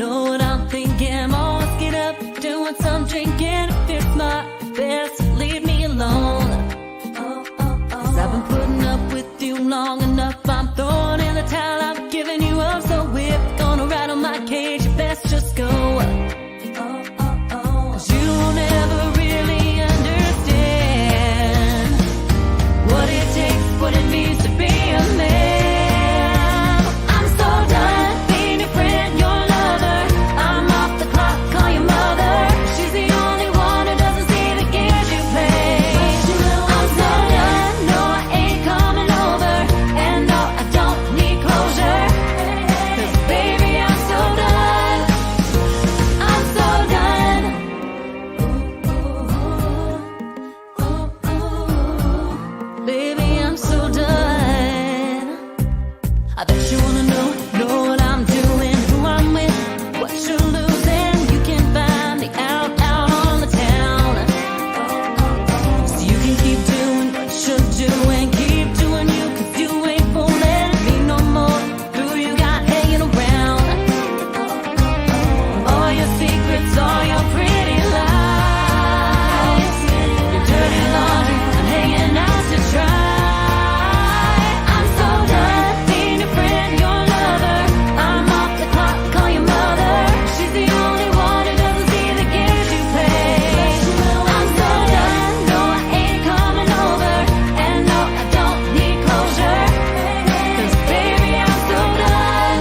know what I'm thinking. I'm always get up, doing some drinking. If it's my best, leave me alone. Cause I've been putting up with you long enough. I'm throwing in the towel, I'm giving you up. So if gonna rattle my cage, you best just go. Cause you'll never really understand what it takes, what it means to be a man. I'm so done being your friend, your lover. I'm off the clock, call your mother. She's the only one who doesn't see the games you play. I'm so done, no I ain't coming over. And no I don't need closure. Cause baby I'm so done. I'm so done. Baby I'm so done. I bet you wanna know what I'm doing, who I'm with, what you're losing. You can find me out on the town. So you can keep doing what you're doing, keep doing you, cause you ain't fooling me no more. Who you got hanging around? All your secrets, all your pretty lies, your dirty laundry, I'm hanging out to dry. I'm so done being your friend, your lover. I'm off the clock, call your mother. She's the only one who doesn't see the games you play. I'm so done, no I ain't coming over. And no I don't need closure. Cause baby I'm so done.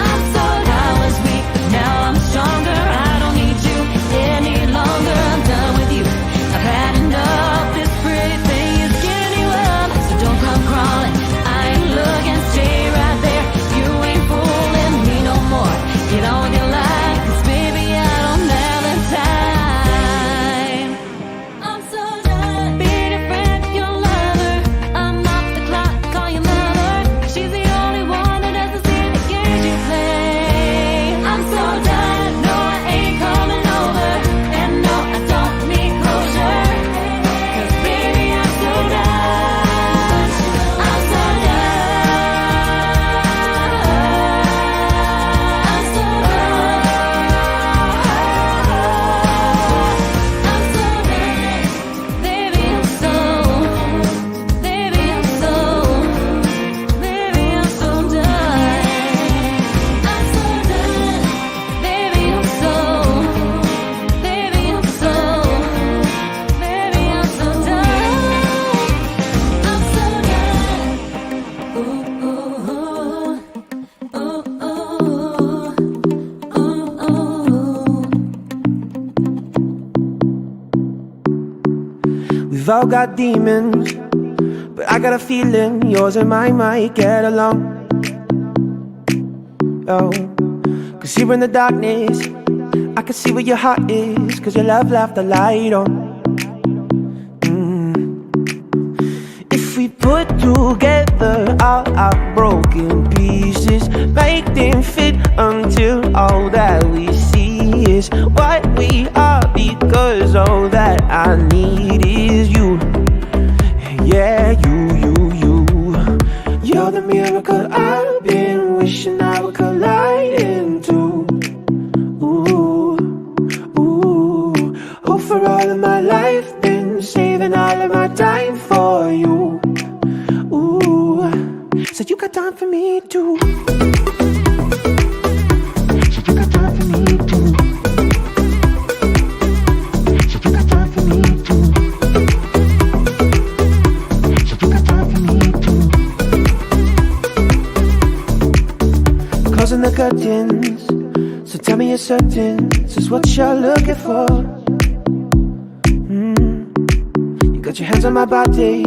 I'm so done. I was weak but now I'm stronger. I don't need you any longer. I'm done with you, I've had enough. This pretty thing is getting you up, so don't come crawling. I ain't looking, stay right there. You ain't fooling me no more. Get on with your life, cause baby I don't have the time. I'm so done being your friend, your lover. I'm off the clock, call your mother. She's the only one that doesn't see the games you play. I'm so done, no I ain't coming over. And no I don't need closure. Cause baby I'm so done. I'm so We've all got demons, but I got a feeling yours and mine might get along. Oh, cause here in the darkness, I can see where your heart is, cause your love left the light on. If we put together all our broken pieces, make them fit until all that we see is what we are, because all that I need is you. Yeah, you. You're the miracle I've been wishing I would collide into. Ooh. Oh, for all of my life, been saving all of my time for you. Ooh, so you got time for me too. So you got time for me too. So you got time for me too. So you got time for me too. Closing the curtains, so tell me you're certain this is what you're looking for. You got your hands on my body,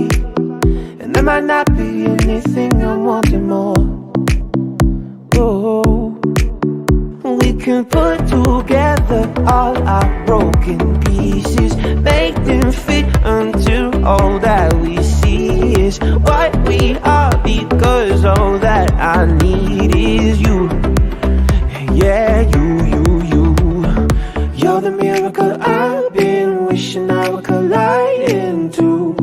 and there might not be anything I'm wanting more. Oh, we can put together all our broken pieces, make them fit until all that we see is what we are, because all that I need is you. Yeah, you. You're the miracle I've been wishing I would collide into.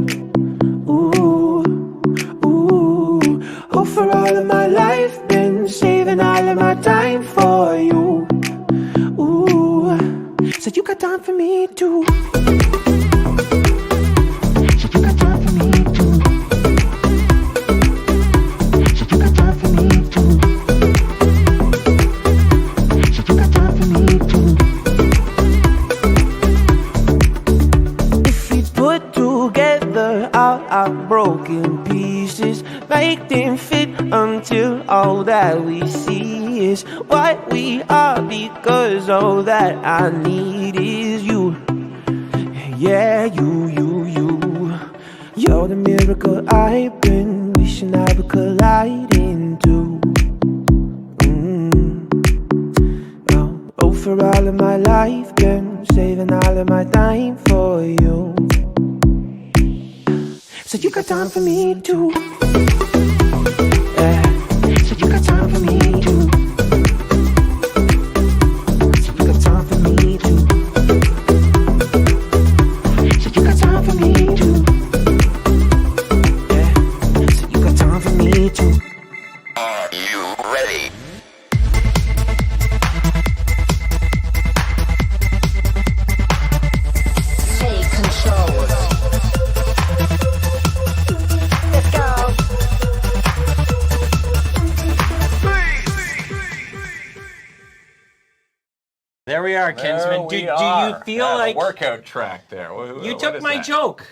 Ooh. Oh, for all of my life, been saving all of my time for you. Said you got time for me too. Said you got time for me too. Said you got time for me too. Said you got time for me too. If we put together all our broken pieces, make them fit until all that we see is what we are, because all that I need is you. Yeah, you. You're the miracle I've been wishing I would collide into. Oh, for all of my life, been saving all of my time for you. So you got time for me too. Yeah. So you got time for me too. So you got time for me too. So you got time for me too. Yeah. So you got time for me too. Are you ready? Take control. Let's go. There we are, Kinsman. Do you feel like workout track there? you What took is my that? joke?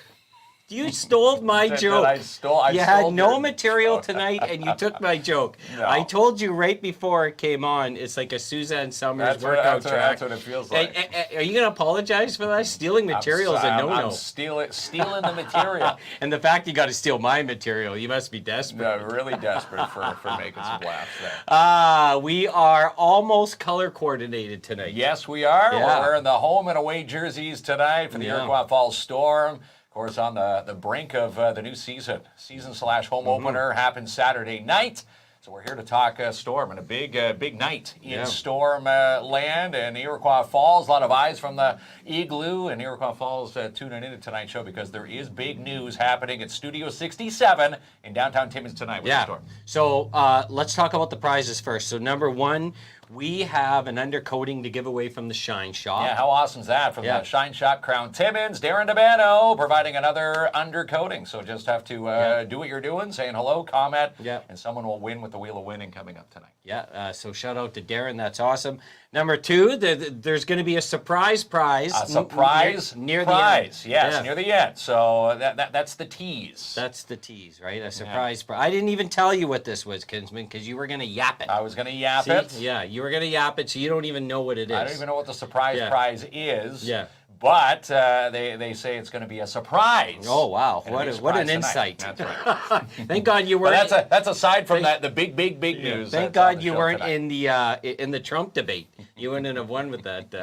You stole my That joke. I stole You had no your material joke. tonight, and you took my joke. No. I told you right before it came on. It's like a Suzanne Summers workout track. That's what it feels like. Are you gonna apologize for that? Stealing material is a no-no. I'm stealing the material. And the fact you got to steal my material, you must be desperate. No, really desperate for making some laughs there. We are almost color coordinated tonight. Yes, we are. Yeah. We're wearing the home and away jerseys tonight for the Yeah. Iroquois Falls Storm. Of course, on the brink of the new season. Season/home opener happens Saturday night. So we're here to talk Storm and a big night in Storm land and Iroquois Falls. A lot of eyes from the Igloo and Iroquois Falls tuning into tonight's show because there is big news happening at Studio 67 in downtown Timmins tonight with the Storm. So let's talk about the prizes first. So number one, we have an undercoating to give away from the Shine Shop. Yeah, how awesome is that? From the Shine Shop, Krown Timmins, Darren DeBano providing another undercoating. So just have to do what you're doing, saying hello, comment, and someone will win with the Wheel of Winning coming up tonight. Yeah, so shout out to Darren. That's awesome. Number two, there's going to be a surprise prize. A surprise near prize, the end. yes, near the end. So that's the tease. That's the tease, right? A surprise prize. I didn't even tell you what this was, Kinsman, because you were going to yap it. I was going to yap See? it. Yeah, you were going to yap it, so you don't even know what it is. I don't even know what the surprise prize is. Yeah. But they say it's going to be a surprise. Oh wow! What an tonight. insight! That's right. Thank God you But weren't. that's aside from the big news. Thank God you weren't in the Trump debate. You wouldn't have won with that.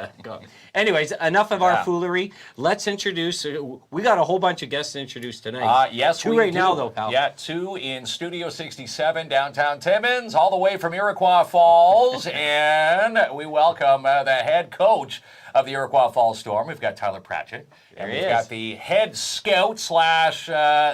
Anyways, enough of our foolery. Let's introduce. We got a whole bunch of guests to introduce tonight. Yes, two we right do. now though, pal. Yeah, two in Studio 67 downtown Timmins, all the way from Iroquois Falls, and we welcome the head coach of the Iroquois Falls Storm. We've got Tyler Pratchett. And we've got the head scout /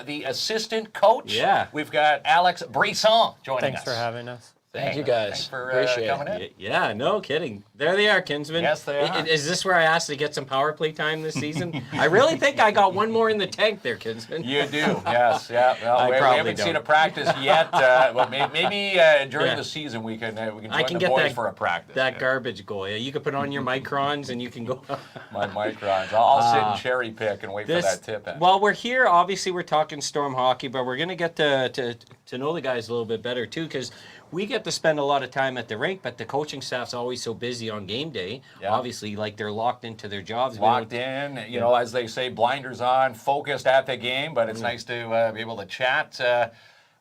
the assistant coach. Yeah. We've got Alex Brisson joining us. Thanks for having us. Thank you guys. Thanks for Appreciate coming in. Yeah, no kidding. There they are, Kinsman. Yes, they are. Is this where I asked to get some power play time this season? I really think I got one more in the tank there, Kinsman. You do, yes. Yeah. Well, we probably haven't seen don't. a practice yet. Well, maybe during the season we can join the boys for a practice. That garbage goal. Yeah, you can put on your microns and you can go. My microns. I'll sit and cherry pick and wait for that tip in. Well, we're here. Obviously, we're talking Storm hockey, but we're going to get to know the guys a little bit better too, because we get to spend a lot of time at the rink, but the coaching staff's always so busy on game day. Yeah. Obviously, like they're locked into their jobs. Locked in, as they say, blinders on, focused at the game. But it's nice to be able to chat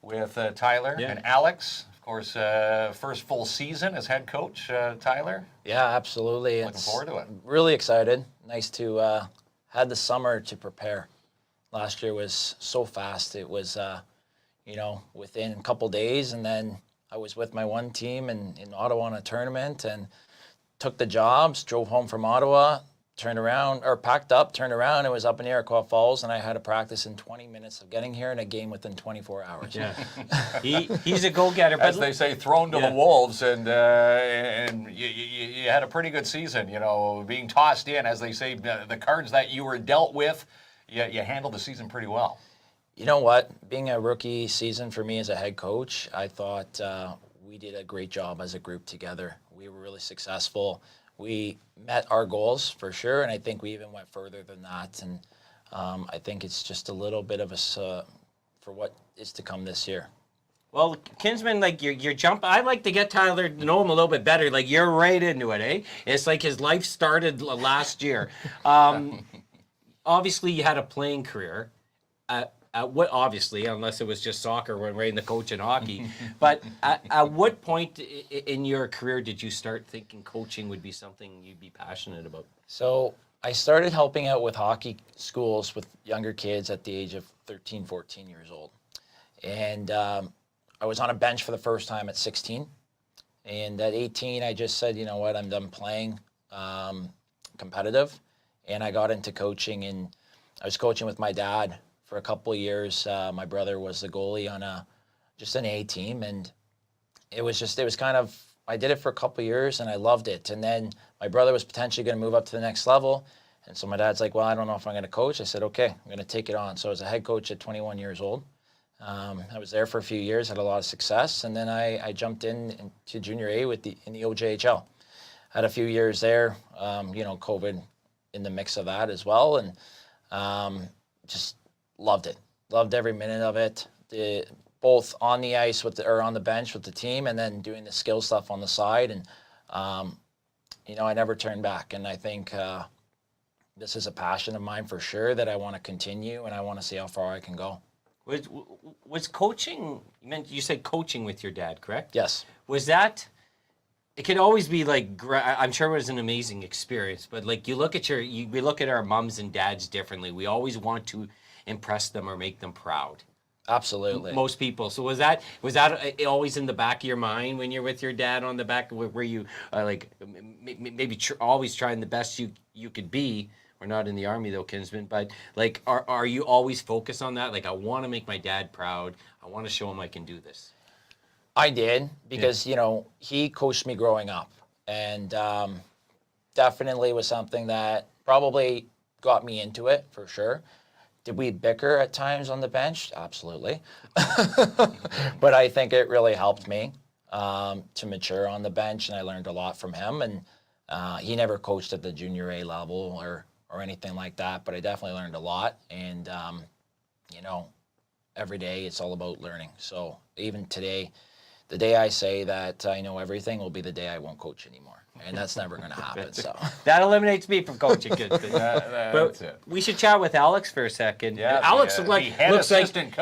with Tyler and Alex. Of course, first full season as head coach, Tyler. Yeah, absolutely. Looking forward to it. Really excited. Nice to had the summer to prepare. Last year was so fast. It was, within a couple days, and then I was with my one team in Ottawa on a tournament and took the jobs, drove home from Ottawa, turned around, or packed up, turned around, and was up in Iroquois Falls, and I had a practice in 20 minutes of getting here and a game within 24 hours. Yeah. He's a go-getter. As they say, thrown to the wolves, and you had a pretty good season, you know, being tossed in, as they say, the cards that you were dealt with, you handled the season pretty well. You know what? Being a rookie season for me as a head coach, I thought we did a great job as a group together. We were really successful. We met our goals for sure, and I think we even went further than that. And I think it's just a little bit of a for what is to come this year. Well, Kinsman, like your jump, I'd like to get Tyler to know him a little bit better. Like you're right into it, eh? It's like his life started last year. Obviously, you had a playing career. What obviously, unless it was just soccer when we're in the coach and hockey. But at what point in your career did you start thinking coaching would be something you'd be passionate about? So I started helping out with hockey schools with younger kids at the age of 13, 14 years old. And I was on a bench for the first time at 16. And at 18, I just said, you know what, I'm done playing competitive. And I got into coaching, and I was coaching with my dad for a couple of years. My brother was the goalie on just an A team, and it was kind of, I did it for a couple of years and I loved it. And then my brother was potentially going to move up to the next level. And so my dad's like, well, I don't know if I'm going to coach. I said, okay, I'm going to take it on. So I was a head coach at 21 years old. I was there for a few years, had a lot of success. And then I jumped into junior A in the OJHL. Had a few years there, COVID in the mix of that as well. And just loved it. Loved every minute of it. Both on the ice or on the bench with the team, and then doing the skill stuff on the side. And I never turned back. And I think this is a passion of mine for sure that I want to continue, and I want to see how far I can go. Was coaching? You said coaching with your dad, correct? Yes. Was that? It could always be like, I'm sure it was an amazing experience, but like we look at our moms and dads differently. We always want to impress them or make them proud. Absolutely. Most people. So was that always in the back of your mind when you're with your dad on the back? Were you maybe always trying the best you could be? We're not in the army though, Kinsman. But like, are you always focused on that? Like, I want to make my dad proud. I want to show him I can do this. I did because he coached me growing up, and definitely was something that probably got me into it for sure. Did we bicker at times on the bench? Absolutely. But I think it really helped me to mature on the bench, and I learned a lot from him. And he never coached at the junior A level or anything like that, but I definitely learned a lot. And, every day it's all about learning. So even today, the day I say that I know everything will be the day I won't coach anymore. And that's never going to happen. So that eliminates me from coaching. That's it. We should chat with Alex for a second. Yeah, Alex looks like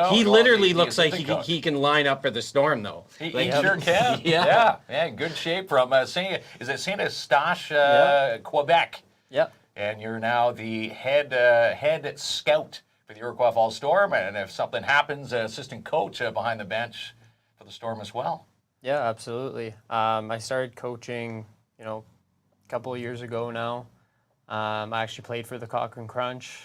he literally looks like coach. he can line up for the Storm though. He sure can. Yeah, good shape from is it Saint Eustache, Quebec? Yep. And you're now the head scout for the Iroquois Falls Storm, and if something happens, assistant coach behind the bench for the Storm as well. Yeah, absolutely. I started coaching, a couple of years ago now. I actually played for the Cochrane Crunch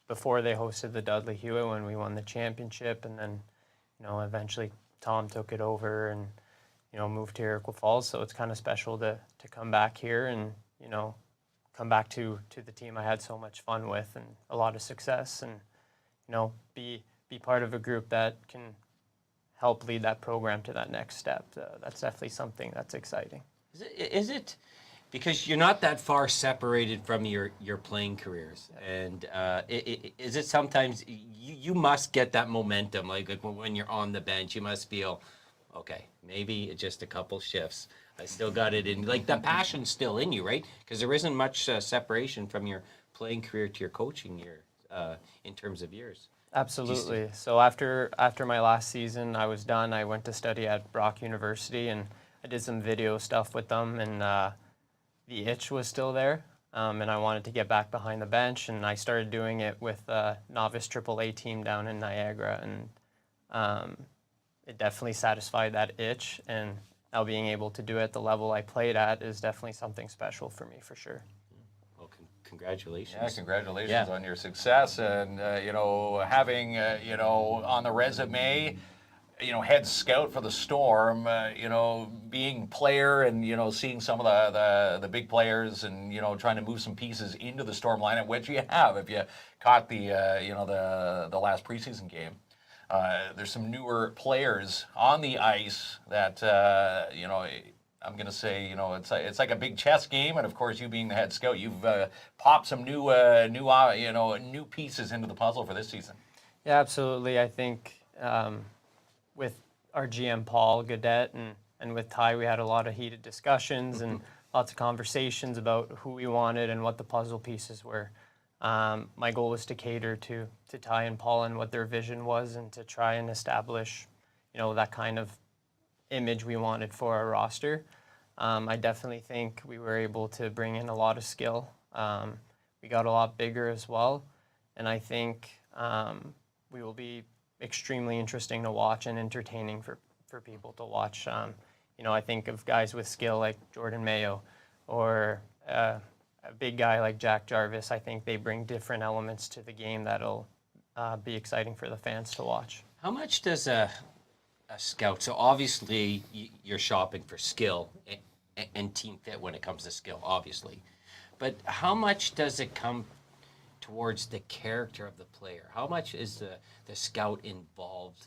before they hosted the Dudley Hewitt when we won the championship, and then, eventually Tom took it over and, moved to Iroquois Falls. So it's kind of special to come back here and, come back to the team I had so much fun with and a lot of success, and be part of a group that can help lead that program to that next step. That's definitely something that's exciting. Is it because you're not that far separated from your playing careers, and is it sometimes you must get that momentum like when you're on the bench, you must feel okay, maybe it's just a couple shifts, I still got it in, like the passion's still in you, right? Because there isn't much separation from your playing career to your coaching year in terms of years. Absolutely. So after my last season, I was done. I went to study at Brock University, and I did some video stuff with them, and the itch was still there, and I wanted to get back behind the bench, and I started doing it with a novice AAA team down in Niagara, and it definitely satisfied that itch, and now being able to do it at the level I played at is definitely something special for me, for sure. congratulations. Yeah, congratulations Yeah. on your success, and having on the resume, head scout for the Storm, being player and seeing some of the big players and trying to move some pieces into the Storm lineup, which you have if you caught the the last preseason game. There's some newer players on the ice that I'm going to say, it's like a big chess game, and of course, you being the head scout, you've popped some new pieces into the puzzle for this season. Yeah, absolutely. I think with our GM Paul Gaudette and with Ty, we had a lot of heated discussions and lots of conversations about who we wanted and what the puzzle pieces were. My goal was to cater to Ty and Paul and what their vision was, and to try and establish, that kind of image we wanted for our roster. I definitely think we were able to bring in a lot of skill. We got a lot bigger as well, and I think we will be extremely interesting to watch and entertaining for people to watch. I think of guys with skill like Jordan Mayo or a big guy like Jack Jarvis. I think they bring different elements to the game that'll be exciting for the fans to watch. How much does a scout, so obviously you're shopping for skill and team fit when it comes to skill, obviously, but how much does it come towards the character of the player? How much is the scout involved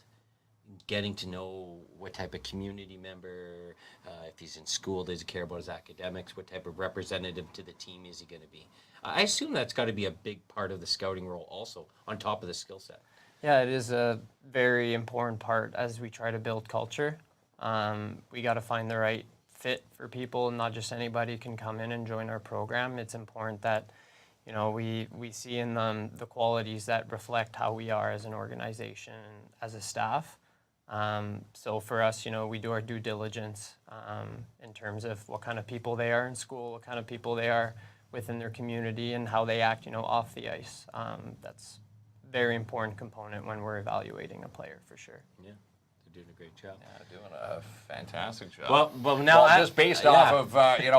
in getting to know what type of community member, if he's in school, does he care about his academics, what type of representative to the team is he going to be? I assume that's got to be a big part of the scouting role also, on top of the skill set. Yeah, it is a very important part as we try to build culture. We got to find the right fit for people. Not just anybody can come in and join our program. It's important that we see in them the qualities that reflect how we are as an organization and as a staff. So for us, we do our due diligence in terms of what kind of people they are in school, what kind of people they are within their community, and how they act, well, the ice. That's a very important component when we're evaluating a player, for sure. Yeah, they're doing a great job. Yeah, doing a fantastic job. Well, now just based off of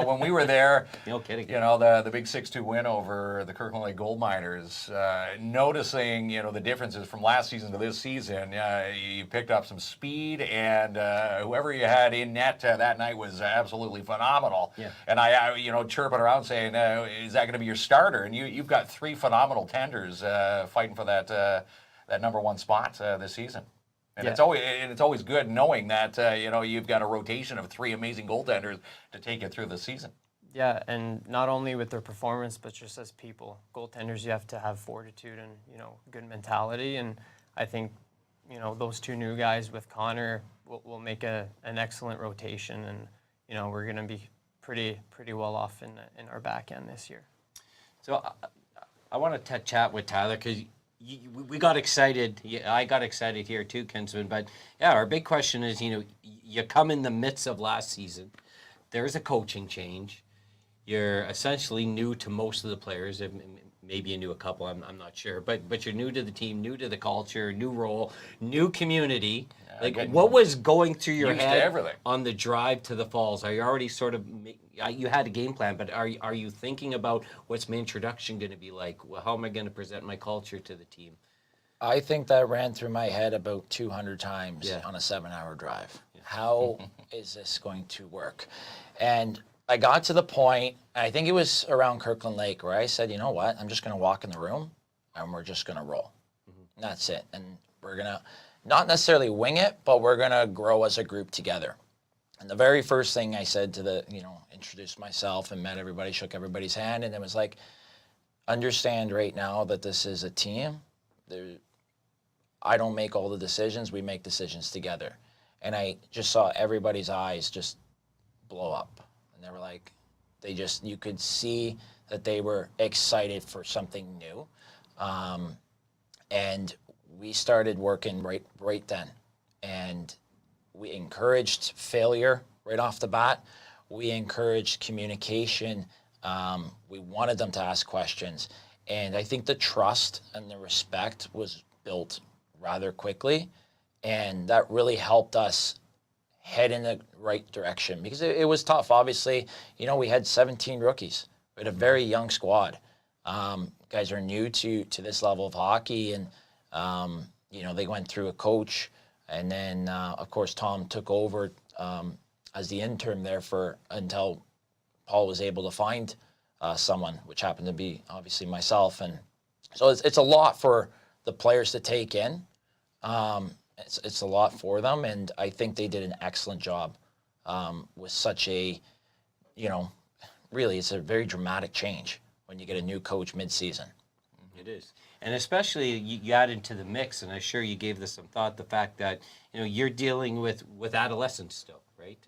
when we were there, no kidding. The big 6-2 win over the Kirkland Lake Gold Miners, noticing the differences from last season to this season. You picked up some speed, and whoever you had in net that night was absolutely phenomenal. Yeah. And I chirping around saying, is that going to be your starter? And you've got 3 phenomenal tenders fighting for that number 1 spot this season. And Yeah. it's always good knowing that you've got a rotation of 3 amazing goaltenders to take you through the season. Yeah, and not only with their performance, but just as people. Goaltenders, you have to have fortitude and good mentality. And I think those 2 new guys with Connor will make an excellent rotation, and we're going to be pretty well off in our back end this year. So I want to chat with Tyler because we got excited. I got excited here too, Kinsman. But yeah, our big question is, you come in the midst of last season. There's a coaching change. You're essentially new to most of the players. Maybe you knew a couple. I'm not sure. But you're new to the team, new to the culture, new role, new community. What was going through your head on the drive to the Falls? Are you already sort of? You had a game plan, but are you thinking about what's my introduction going to be like? Well, how am I going to present my culture to the team? I think that ran through my head about 200 times on a 7-hour drive. Yeah. How is this going to work? And I got to the point, I think it was around Kirkland Lake, where I said, you know what? I'm just going to walk in the room, and we're just going to roll. And that's it. And we're going to not necessarily wing it, but we're going to grow as a group together. And the very first thing I said to introduced myself and met everybody, shook everybody's hand, and it was like, understand right now that this is a team. I don't make all the decisions. We make decisions together. And I just saw everybody's eyes just blow up. And they were like, you could see that they were excited for something new. And we started working right then. And we encouraged failure right off the bat. We encouraged communication. We wanted them to ask questions. And I think the trust and the respect was built rather quickly. And that really helped us head in the right direction, because it was tough. Obviously, we had 17 rookies. We had a very young squad. Guys are new to this level of hockey, and you know, they went through a coach, and then of course Tom took over as the interim there until Paul was able to find someone, which happened to be obviously myself, and so it's a lot for the players to take in. It's a lot for them, and I think they did an excellent job with such a, you know, really it's a very dramatic change when you get a new coach mid-season. It is. And especially you add into the mix, and I'm sure you gave this some thought, the fact that, you know, you're dealing with adolescents still, right?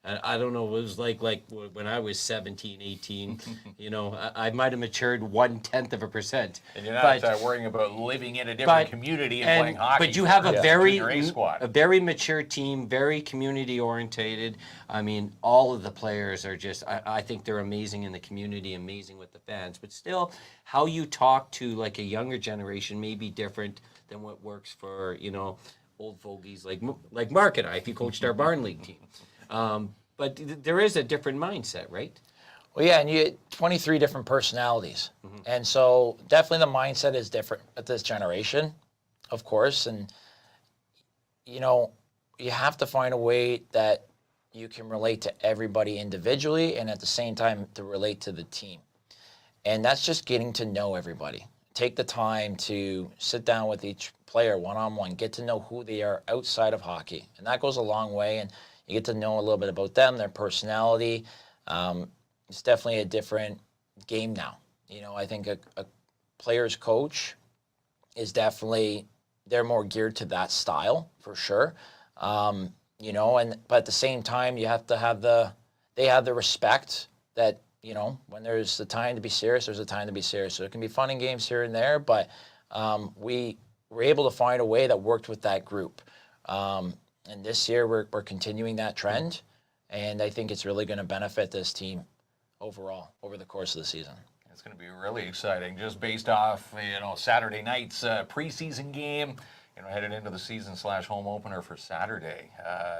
And I don't know, it was like when I was 17, 18, you know, I might have matured 0.1%. And you're not worrying about living in a different community and playing hockey. But you have a squad. very mature team, very community orientated. I mean, all of the players are just, I think they're amazing in the community, amazing with the fans. But still, how you talk to like a younger generation may be different than what works for, you know, old fogies like Mark and I, if you coached our Barn League team. But there is a different mindset, right? Well, yeah, and you get 23 different personalities. And so definitely the mindset is different at this generation, of course. And, you know, you have to find a way that you can relate to everybody individually and at the same time to relate to the team. And that's just getting to know everybody. Take the time to sit down with each player one-on-one, get to know who they are outside of hockey. And that goes a long way. And you get to know a little bit about them, their personality. It's definitely a different game now. You know, I think a player's coach is definitely, they're more geared to that style for sure. You know, but at the same time, you have to they have the respect that, you know, when there's the time to be serious, there's a time to be serious. So it can be fun and games here and there, but we were able to find a way that worked with that group. And this year we're continuing that trend, and I think it's really going to benefit this team overall over the course of the season. It's going to be really exciting, just based off, you know, Saturday night's preseason game. You know, headed into the season/home opener for Saturday.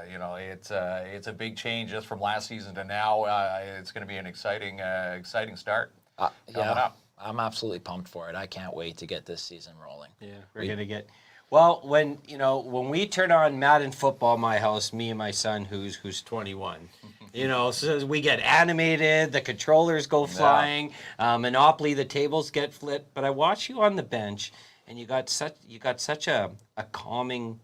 You know, it's a big change just from last season to now. It's going to be an exciting start coming up. I'm absolutely pumped for it. I can't wait to get this season rolling. Yeah, we're going to get. Well, when we turn on Madden football, my house, me and my son, who's 21, you know, so we get animated, the controllers go flying, Monopoly, the tables get flipped. But I watch you on the bench, and you got such a calming,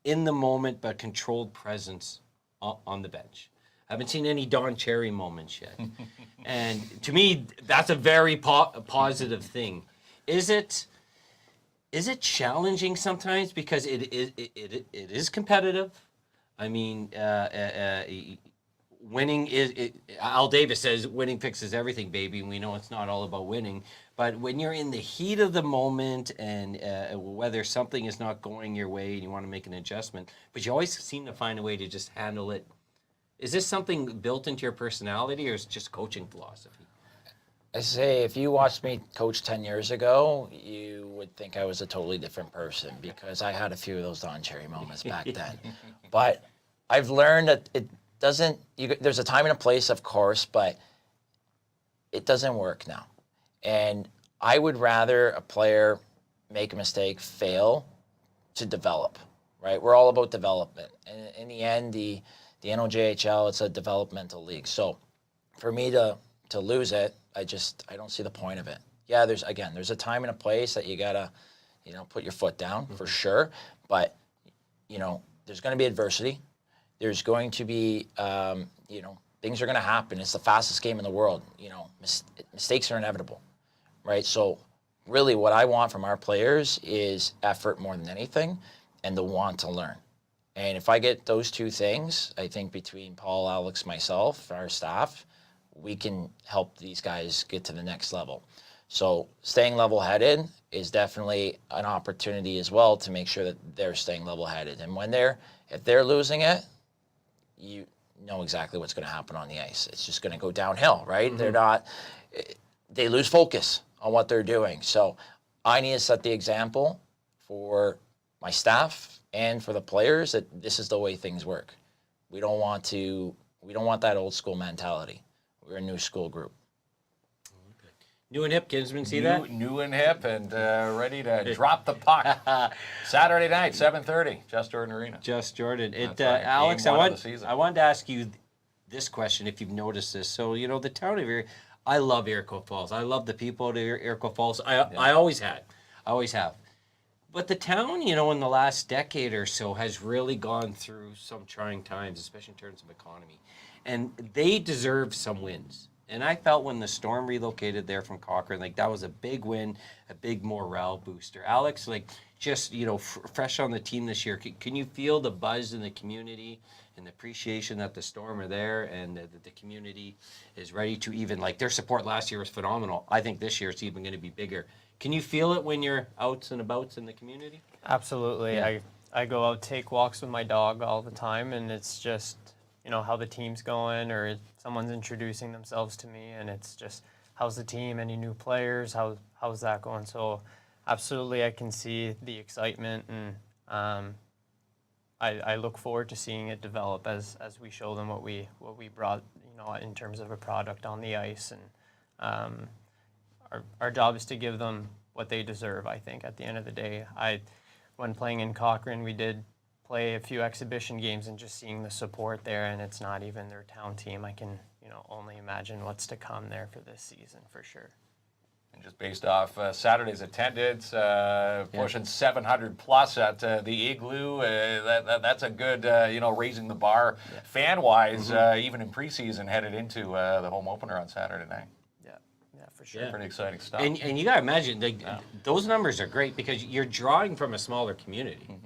in the moment but controlled presence on the bench. I haven't seen any Don Cherry moments yet, and to me, that's a very positive thing. Is it challenging sometimes, because it is competitive? I mean, winning is. Al Davis says winning fixes everything, baby. And we know it's not all about winning. But when you're in the heat of the moment, and whether something is not going your way and you want to make an adjustment, but you always seem to find a way to just handle it. Is this something built into your personality, or is it just coaching philosophy? I say, if you watched me coach 10 years ago, you would think I was a totally different person, because I had a few of those Don Cherry moments back then. But I've learned that it doesn't, there's a time and a place, of course, but it doesn't work now. And I would rather a player make a mistake, fail, to develop, right? We're all about development. And in the end, the NOJHL, it's a developmental league. So for me to lose it, I don't see the point of it. Yeah, there's a time and a place that you gotta, you know, put your foot down for sure. But, you know, there's going to be adversity. There's going to be, you know, things are going to happen. It's the fastest game in the world. You know, mistakes are inevitable, right? So really what I want from our players is effort more than anything, and the want to learn. And if I get those two things, I think between Paul, Alex, myself, our staff, we can help these guys get to the next level. So staying level-headed is definitely an opportunity as well to make sure that they're staying level-headed. And if they're losing it, you know exactly what's going to happen on the ice. It's just going to go downhill, right? They lose focus on what they're doing. So I need to set the example for my staff and for the players that this is the way things work. We don't want that old school mentality. We're a new school group. New and hip, Kinsman, see that? New and hip and ready to drop the puck. Saturday night, 7:30, Just Jordan Arena. Just Jordan. That's right. Alex, Game one of the season. I wanted to ask you this question, if you've noticed this. So, the town of I love Iroquois Falls. I love the people of Iroquois Falls. I always had. I always have. But the town, in the last decade or so has really gone through some trying times, especially in terms of economy. And they deserve some wins. And I felt when the Storm relocated there from Cochrane, that was a big win, a big morale booster. Alex, just, fresh on the team this year, can you feel the buzz in the community and the appreciation that the Storm are there and that the community is ready to even, their support last year was phenomenal. I think this year it's even going to be bigger. Can you feel it when you're out and about in the community? Absolutely. Yeah. I go out, take walks with my dog all the time, and it's just, how the team's going, or someone's introducing themselves to me, and it's just, how's the team? Any new players? How's that going? So absolutely, I can see the excitement, and I look forward to seeing it develop as we show them what we brought, in terms of a product on the ice, and our job is to give them what they deserve. I think at the end of the day, when playing in Cochrane, we did play a few exhibition games, and just seeing the support there, and it's not even their town team. I can only imagine what's to come there for this season for sure. And just based off Saturday's attendance, pushing 700 plus at the Igloo, that's a good, raising the bar fan-wise, even in preseason, headed into the home opener on Saturday night. Yeah, for sure. Yeah. Pretty exciting stuff. And you got to imagine, those numbers are great because you're drawing from a smaller community.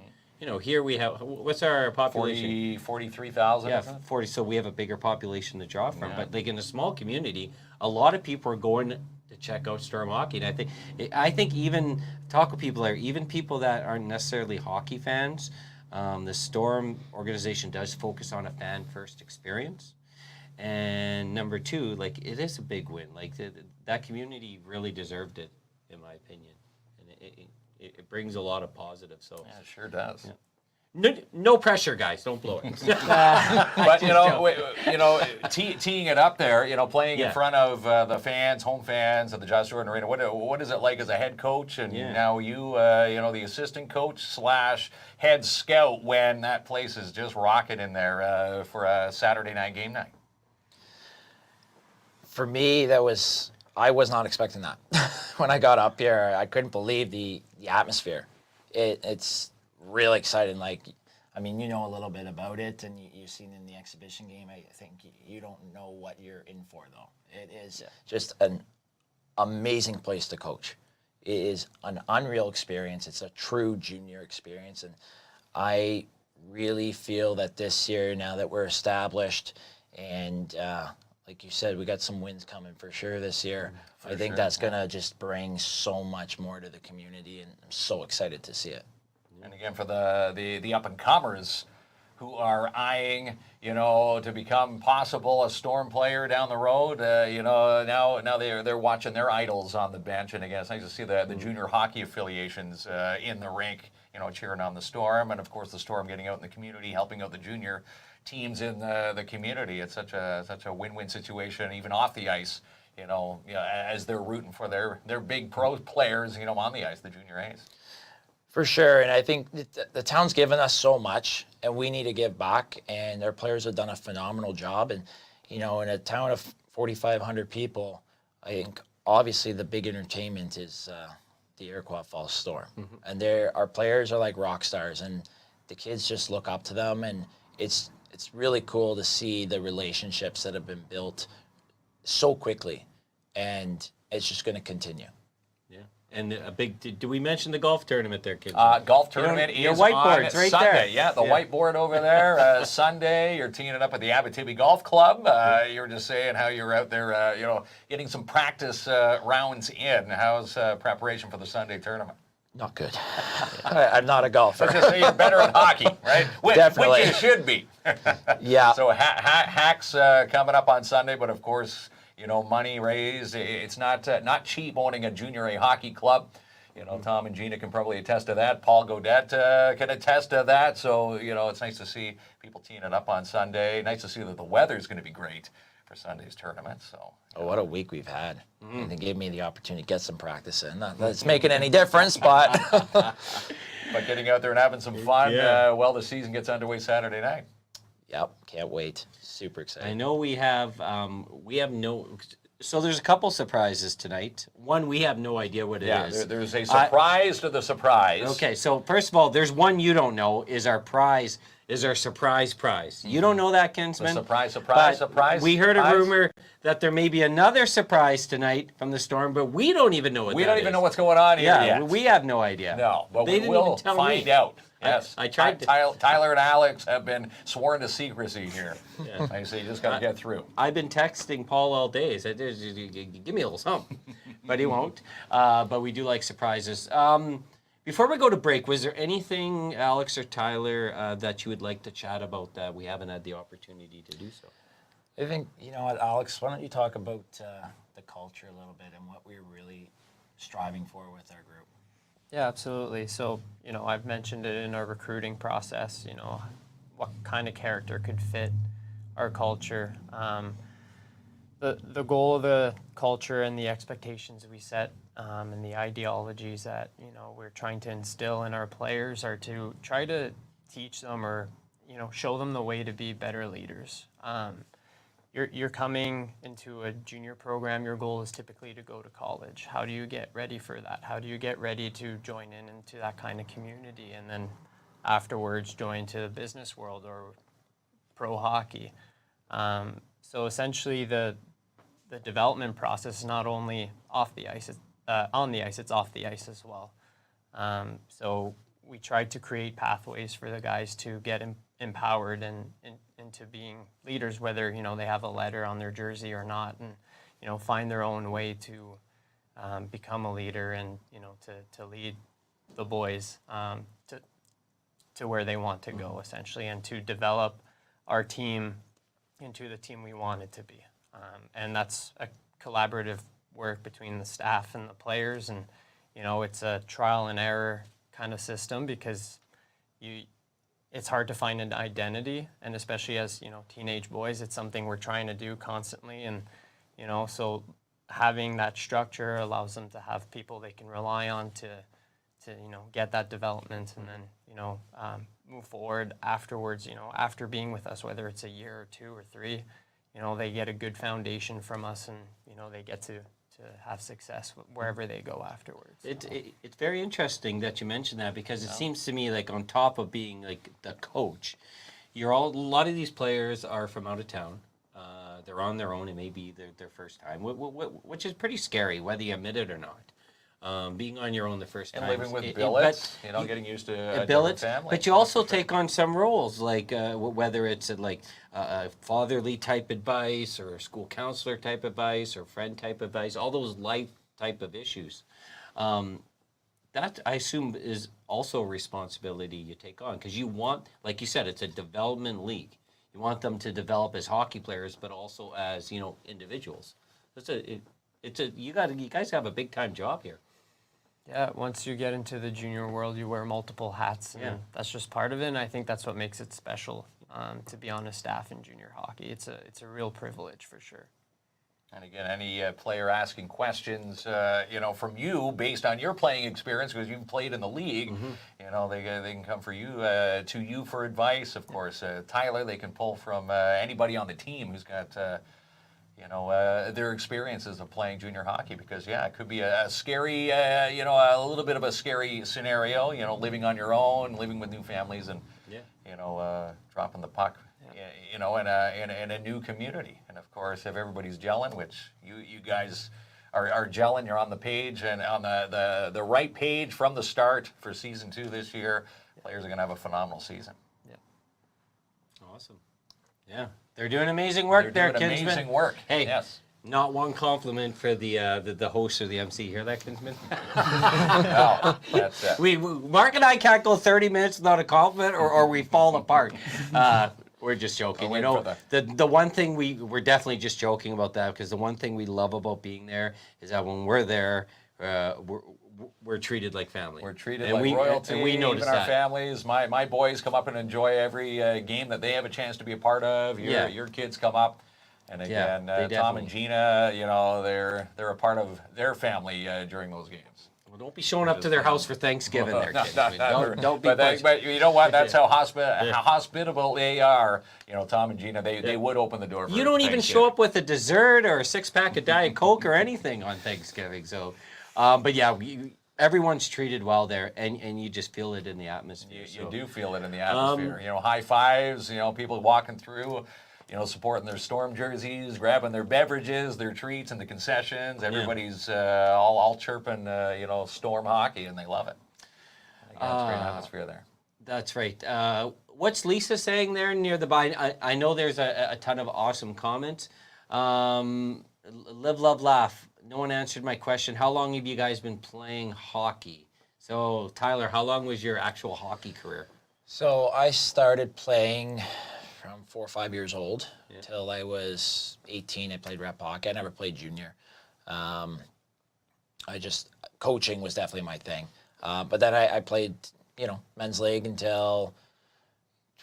Here we have, what's our population? 43,000. Yeah, 40. So we have a bigger population to draw from. Yeah. But in a small community, a lot of people are going to check out Storm hockey. And I think even talk with people there, even people that aren't necessarily hockey fans, the Storm organization does focus on a fan-first experience. And number two, it is a big win. That community really deserved it, in my opinion. And it brings a lot of positives. So Yeah, it sure does. yeah. No pressure, guys. Don't blow it. But teeing it up there, playing in front of the fans, home fans of the Just Jordan Arena. What is it like as a head coach, and now you, the assistant coach / head scout when that place is just rocking in there for a Saturday night game night? For me, I was not expecting that. When I got up here, I couldn't believe the atmosphere. It's really exciting. A little bit about it, and you've seen in the exhibition game. I think you don't know what you're in for, though. It is just an amazing place to coach. It is an unreal experience. It's a true junior experience, and I really feel that this year, now that we're established, and like you said, we got some wins coming for sure this year. I think that's going to just bring so much more to the community, and I'm so excited to see it. And again, for the up-and-comers who are eyeing, to become possible a Storm player down the road, now they're watching their idols on the bench. And again, it's nice to see the junior hockey affiliations in the rink, cheering on the Storm. And, of course, the Storm getting out in the community, helping out the junior teams in the community. It's such a win-win situation, even off the ice, as they're rooting for their big pro players, on the ice, the junior A's. For sure, and I think the town's given us so much, and we need to give back, and their players have done a phenomenal job. And, in a town of 4,500 people, I think obviously the big entertainment is the Iroquois Falls Storm. And our players are like rock stars, and the kids just look up to them, and it's really cool to see the relationships that have been built so quickly, and it's just going to continue. Yeah. And a big, do we mention the golf tournament there, kids? Golf tournament is your whiteboard's on right Sunday. there. Yeah, the whiteboard over there. Sunday, you're teeing it up at the Abitibi Golf Club. You were just saying how you're out there, getting some practice rounds in. How's preparation for the Sunday tournament? Not good. I'm not a golfer. Let's just say you're better at hockey, right? Definitely. Which you should be. Yeah. So hacks coming up on Sunday, but of course, money raised. It's not cheap owning a junior A hockey club. Tom and Gina can probably attest to that. Paul Gaudette can attest to that. So, it's nice to see people teeing it up on Sunday. Nice to see that the weather's going to be great for Sunday's tournament. So. Oh, what a week we've had. And they gave me the opportunity to get some practice in. Not that it's making any difference, but But getting out there and having some fun while the season gets underway Saturday night. yep, can't wait. Super excited. I know we have no. So there's a couple surprises tonight. One, we have no idea what it is. There's a surprise to the surprise. Okay, so first of all, there's one you don't know. Is our prize? Is our surprise prize? You don't know that, Kinsman? The surprise, But surprise. We heard surprise. a rumor that there may be another surprise tonight from the Storm, but we don't even know what We that don't even is. know what's going on here Yeah, yet. we have no idea. No, but They we didn't will even tell find me. out. Yes. I tried to. Tyler and Alex have been sworn to secrecy here. I say you just got to get through. I've been texting Paul all day. Said, give me a little something, but he won't. But we do like surprises. Before we go to break, was there anything, Alex or Tyler, that you would like to chat about that we haven't had the opportunity to do so? I think, you know what, Alex, why don't you talk about the culture a little bit and what we're really striving for with our group? Yeah, absolutely. So, you know, I've mentioned it in our recruiting process, you know, what kind of character could fit our culture. The goal of the culture and the expectations we set and the ideologies that, you know, we're trying to instill in our players are to try to teach them or, you know, show them the way to be better leaders. You're coming into a junior program, your goal is typically to go to college. How do you get ready for that? How do you get ready to join into that kind of community and then afterwards join to the business world or pro hockey? So essentially the development process is not only off the ice, on the ice, it's off the ice as well. So we tried to create pathways for the guys to get empowered and into being leaders, whether, you know, they have a letter on their jersey or not, and, you know, find their own way to become a leader and, you know, to lead the boys to where they want to go, essentially, and to develop our team into the team we want it to be. And that's a collaborative work between the staff and the players, and, you know, it's a trial and error kind of system because it's hard to find an identity, and especially as, you know, teenage boys, it's something we're trying to do constantly, and, you know, so having that structure allows them to have people they can rely on to you know, get that development and then, you know, move forward afterwards, you know, after being with us, whether it's a year or 2 or 3, you know, they get a good foundation from us and, you know, they get to have success wherever they go afterwards. It's very interesting that you mentioned that because it seems to me like on top of being like the coach, a lot of these players are from out of town. They're on their own. It may be their first time, which is pretty scary, whether you admit it or not. Being on your own the first time. And living with billets, you know, getting used to a billets, different family. but you also take on some roles, like whether it's like a fatherly type advice or a school counselor type advice or friend type advice, all those life type of issues. That, I assume, is also a responsibility you take on because you want, like you said, it's a development league. You want them to develop as hockey players, but also as, you know, individuals. You guys have a big time job here. Yeah, once you get into the junior world, you wear multiple hats, and that's just part of it. And I think that's what makes it special to be on a staff in junior hockey. It's a real privilege for sure. And again, any player asking questions, you know, from you based on your playing experience, because you've played in the league, you know, they can come to you for advice. Of course, Tyler, they can pull from anybody on the team who's got, you know, their experiences of playing junior hockey. Because it could be a scary, you know, a little bit of a scary scenario. You know, living on your own, living with new families, and you know, dropping the puck. You know, in a new community, and of course, if everybody's gelling, which you guys are gelling, you're on the page and on the right page from the start for season 2 this year. Players are going to have a phenomenal season. Yeah. Awesome. Yeah, they're doing amazing work They're doing Kinsman. amazing work. Hey, yes. Not one compliment for the host or the MC. Hear that, Kinsman? No, that's it. Mark and I can't go 30 minutes without a compliment, or we fall apart. We're just joking. You know, the one thing we're definitely just joking about that because the one thing we love about being there is that when we're there, we're treated like family. We're treated like royalty. And we notice even our that. families. My boys come up and enjoy every game that they have a chance to be a part of. Your kids come up. And again, they Tom and definitely- Gina, you know, they're a part of their family during those games. Well, don't be showing up to their house for Thanksgiving there, kids. Don't be but you know what? That's how hospitable they are. You know, Tom and Gina, they would open the door for You don't even show up with a dessert or a 6-pack of Diet Coke or anything on Thanksgiving. So, but yeah, everyone's treated well there, and you just feel it in the atmosphere. You do feel it in the atmosphere. You know, high fives, you know, people walking through, you know, supporting their Storm jerseys, grabbing their beverages, their treats, and the concessions. Everybody's all chirping, you know, Storm hockey, and they love it. It's a great atmosphere there. That's right. What's Lisa saying there near the buy? I know there's a ton of awesome comments. Live, love, laugh. No one answered my question. How long have you guys been playing hockey? So, Tyler, how long was your actual hockey career? So I started playing from 4 or 5 years old till I was 18. I played rep hockey. I never played junior. Coaching was definitely my thing. But then I played, you know, men's league until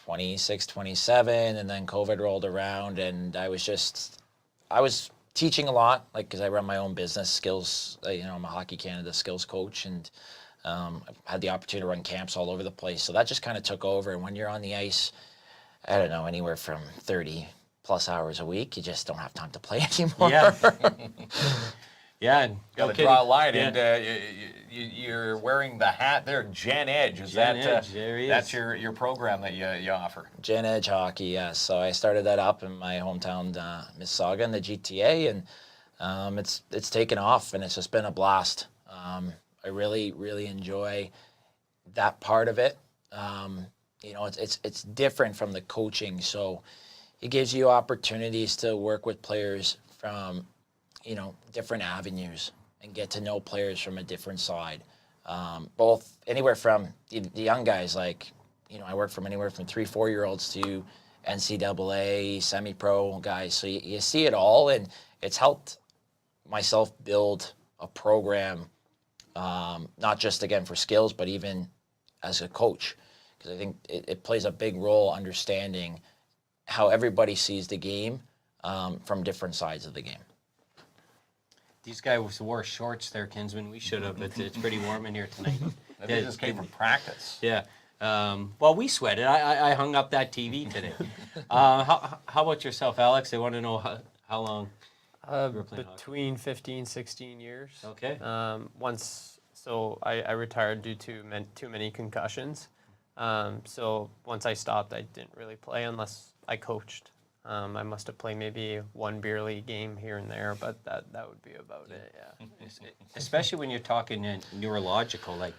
26, 27, and then COVID rolled around, and I was teaching a lot, like, because I run my own business, skills, you know, I'm a Hockey Canada skills coach, and I had the opportunity to run camps all over the place. So that just kind of took over. And when you're on the ice, I don't know, anywhere from 30 plus hours a week, you just don't have time to play anymore. Yeah. Yeah. And Got to draw a line, and you're wearing the hat there, Gen Edge. Is Gen that Edge, there he that's is. your program that you offer? Gen Edge Hockey, yes. So I started that up in my hometown, Mississauga, in the GTA, and it's taken off, and it's just been a blast. I really, really enjoy that part of it. You know, it's different from the coaching, so it gives you opportunities to work with players from, you know, different avenues and get to know players from a different side. Both anywhere from the young guys, like, you know, I work from anywhere from 3-4 year olds to NCAA, semi-pro guys. So you see it all, and it's helped myself build a program, not just, again, for skills, but even as a coach, because I think it plays a big role understanding how everybody sees the game from different sides of the game. These guys wore shorts there, Kinsman. We should have. It's pretty warm in here tonight. They just came from practice. Yeah. Well, we sweated. I hung up that TV today. How about yourself, Alex? I want to know how long you were playing hockey. Between 15, 16 years. Okay. So I retired due to too many concussions. So once I stopped, I didn't really play unless I coached. I must have played maybe one beer league game here and there, but that would be about it, yeah. Especially when you're talking neurological, like,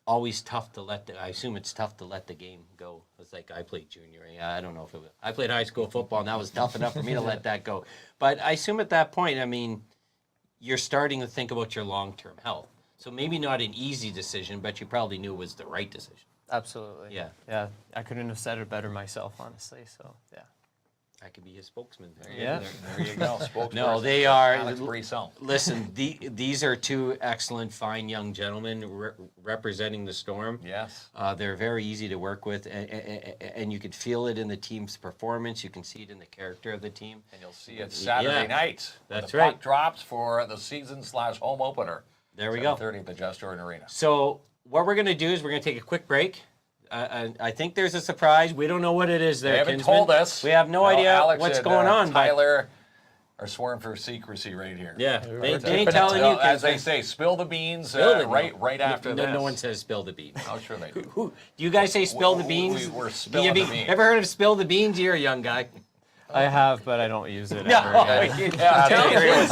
always tough to I assume it's tough to let the game go. It's like I played junior. Yeah, I don't know if it was. I played high school football, and that was tough enough for me to let that go. But I assume at that point, I mean, you're starting to think about your long-term health. So maybe not an easy decision, but you probably knew it was the right decision. Absolutely. Yeah. Yeah, I couldn't have said it better myself, honestly, so, yeah. I could be his spokesman. Yeah. There you go. Spokesperson. No, they are. Alex Brisson. Listen, these are two excellent, fine young gentlemen representing the Storm. Yes. They're very easy to work with, and you can feel it in the team's performance. You can see it in the character of the team. And you'll see it Saturday night. When That's the right. puck drops for the season/home opener. There we go. 7:30 at the Just Jordan Arena. So what we're going to do is we're going to take a quick break. I think there's a surprise. We don't know what it is there, They haven't Kinsman. told us. We have no idea Alex what's and, going on. but Tyler are sworn for secrecy right here. yeah, they ain't So, telling you, as they Kinsman. say, spill the beans Spill the right after no, this. no one says spill the beans. Oh, sure they do. Who, do you guys say spill the beans? We're spilling the beans. Ever heard of spill the beans? You're a young guy. I have, but I don't use it No, ever. Yeah, Tell Tyler, me.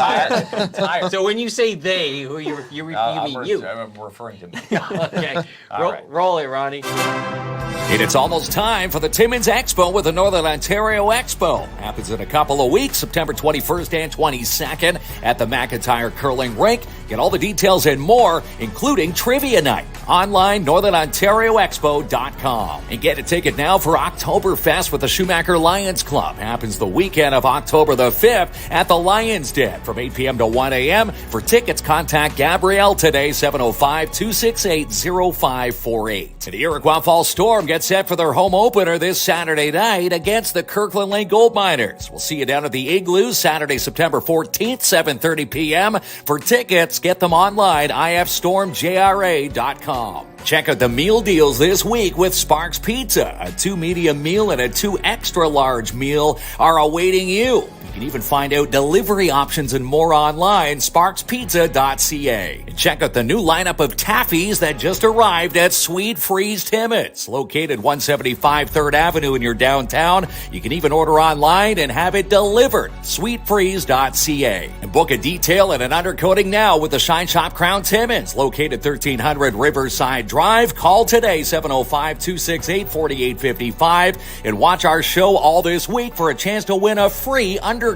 Tyler. So when you say they, who you mean you? I'm referring to me. Okay, right. roll it, Ronnie. And it's almost time for the Timmins Expo with the Northern Ontario Expo. Happens in a couple of weeks, September 21st and 22nd at the McIntyre Curling Rink. Get all the details and more, including Trivia Night. Online, northernontarioexpo.com. And get a ticket now for Oktoberfest with the Schumacher Lions Club. Happens the weekend of October the 5th at the Lions Den from 8 p.m. to 1 a.m. For tickets, contact Gabrielle today, 705-268-0548. The Iroquois Fall Storm gets set for their home opener this Saturday night against the Kirkland Lake Gold Miners. We'll see you down at the Igloo Saturday, September 14th, 7:30 p.m. For tickets, get them online, ifstormjra.com. Check out the meal deals this week with Sparks Pizza. A 2 medium meal and a 2 extra large meal are awaiting you. You can even find out delivery options and more online, sparkspizza.ca. And check out the new lineup of taffies that just arrived at Sweet Freeze Timmins, located 175 3rd Avenue in your downtown. You can even order online and have it delivered, sweetfreeze.ca. And book a detail and an undercoating now with the Shine Shop Krown Timmins, located 1300 Riverside Drive. Call today, 705-268-4855, and watch our show all this week for a chance to win a free undercoating.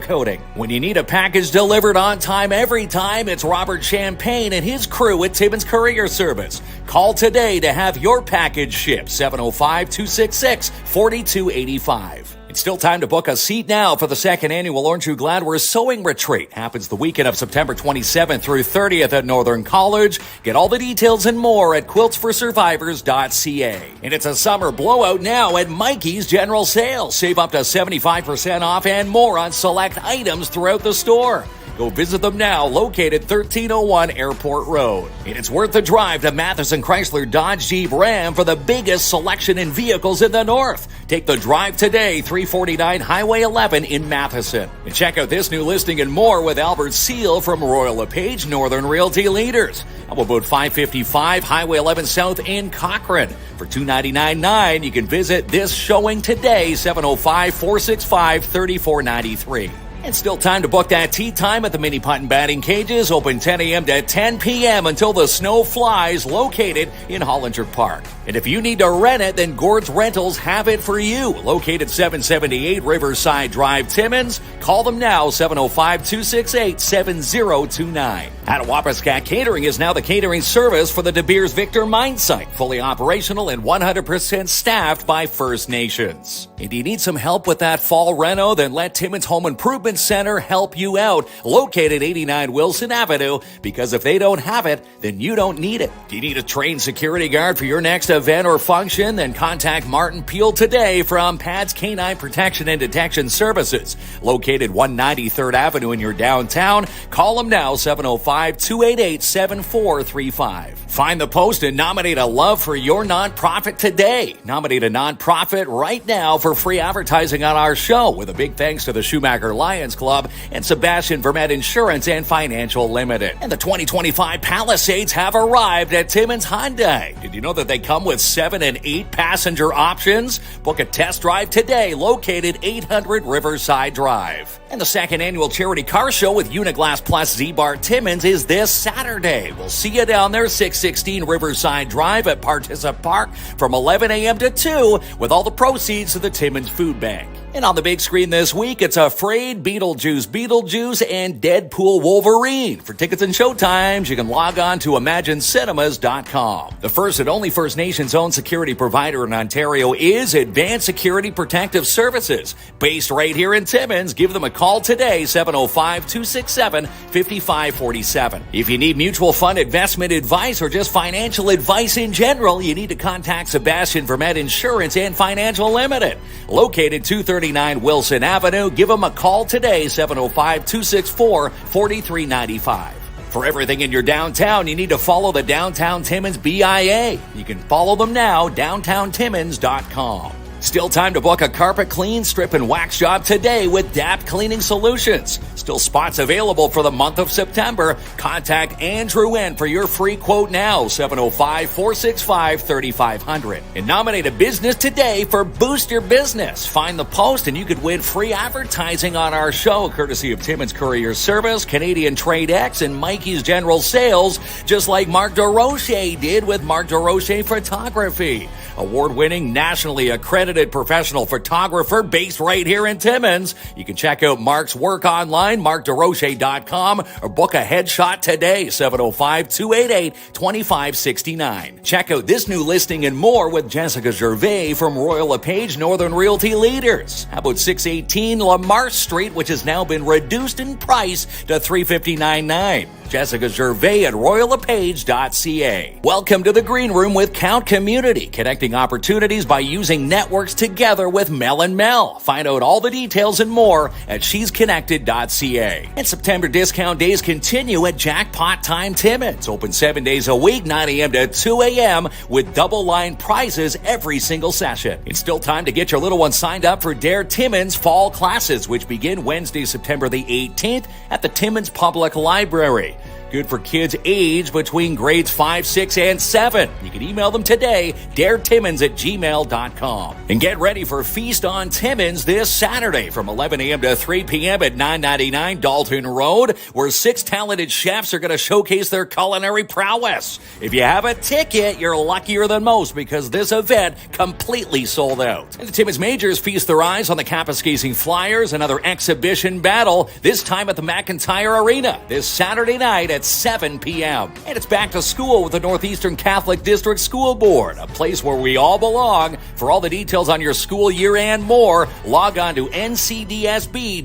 When you need a package delivered on time every time, it's Robert Champagne and his crew at Timmins Courier Service. Call today to have your package shipped, 705-266-4285. It's still time to book a seat now for the second annual Aren't You Glad We're Sewing Retreat. Happens the weekend of September 27th through 30th at Northern College. Get all the details and more at quiltsforsurvivors.ca. And it's a summer blowout now at Mikey's General Sales. Save up to 75% off and more on select items throughout the store. Go visit them now, located 1301 Airport Road. And it's worth the drive to Matheson Chrysler Dodge Jeep Ram for the biggest selection in vehicles in the north. Take the drive today, 349 Highway 11 in Matheson. And check out this new listing and more with Albert Seal from Royal LePage Northern Realty Leaders. How about 555 Highway 11 South in Cochrane? For $299.9, you can visit this showing today, 705-465-3493. It's still time to book that tea time at the Mini Putt and Batting Cages, open 10 a.m. to 10 p.m. until the snow flies, located in Hollinger Park. And if you need to rent it, then Gord's Rentals have it for you, located 778 Riverside Drive, Timmins. Call them now, 705-268-7029. Attawapiskat Catering is now the catering service for the De Beers Victor Mine Site, fully operational and 100% staffed by First Nations. And do you need some help with that fall reno? Then let Timmins Home Improvement Center help you out, located 89 Wilson Avenue, because if they don't have it, then you don't need it. Do you need a trained security guard for your next event or function? Then contact Martin Peel today from PADS Canine Protection and Detection Services, located 190 3rd Avenue in your downtown. Call them now, 705-288-7435. Find the post and nominate a love for your nonprofit today. Nominate a nonprofit right now for free advertising on our show, with a big thanks to the Schumacher Lions Club and Sebastian Vermette Insurance and Financial Limited. And the 2025 Palisades have arrived at Timmins Hyundai. Did you know that they come with 7 and 8 passenger options? Book a test drive today, located 800 Riverside Drive. And the second annual charity car show with Uniglass Plus Z-Bar Timmins is this Saturday. We'll see you down there, 616 Riverside Drive at Participa Park from 11 a.m. to 2, with all the proceeds to the Timmins Food Bank. And on the big screen this week, it's Afraid, Beetlejuice, and Deadpool Wolverine. For tickets and showtimes, you can log on to imaginecinemas.com. The first and only First Nations-owned security provider in Ontario is Advanced Security Protective Services. Based right here in Timmins, give them a call today, 705-267-5547. If you need mutual fund investment advice or just financial advice in general, you need to contact Sebastian Vermette Insurance and Financial Limited, located 239 Wilson Avenue. Give them a call today, 705-264-4395. For everything in your downtown, you need to follow the Downtown Timmins BIA. You can follow them now, downtowntimmins.com. Still time to book a carpet clean, strip, and wax job today with DAP Cleaning Solutions. Still spots available for the month of September. Contact Andrew N. for your free quote now, 705-465-3500. And nominate a business today for Boost Your Business. Find the post and you could win free advertising on our show, courtesy of Timmins Courier Service, Canadian Trade X, and Mikey's General Sales, just like Marc DeRoche did with Marc DeRoche Photography. Award-winning, nationally accredited professional photographer based right here in Timmins. You can check out Mark's work online, markderoche.com, or book a headshot today, 705-288-2569. Check out this new listing and more with Jessica Gervais from Royal LePage Northern Realty Leaders. How about 618 Lamar Street, which has now been reduced in price to $359.9. Jessica Gervais at royallepage.ca. Welcome to the Green Room with Count Community, connecting opportunities by using networks together with Mel and Mel. Find out all the details and more at shesconnected.ca. And September discount days continue at Jackpot Time Timmins. Open 7 days a week, 9 a.m. to 2 a.m. with double line prizes every single session. It's still time to get your little one signed up for Dare Timmins fall classes, which begin Wednesday, September the 18th at the Timmins Public Library. Good for kids aged between grades 5, 6, and 7. You can email them today, daretimmins@gmail.com. And get ready for Feast on Timmins this Saturday from 11 a.m. to 3 p.m. at 999 Dalton Road, where 6 talented chefs are going to showcase their culinary prowess. If you have a ticket, you're luckier than most because this event completely sold out. And the Timmins Majors feast their eyes on the Kapuskasing Flyers, another exhibition battle, this time at the McIntyre Arena, this Saturday night at 7 p.m. And it's back to school with the Northeastern Catholic District School Board, a place where we all belong. For all the details on your school year and more, log on to ncdsb.on.ca.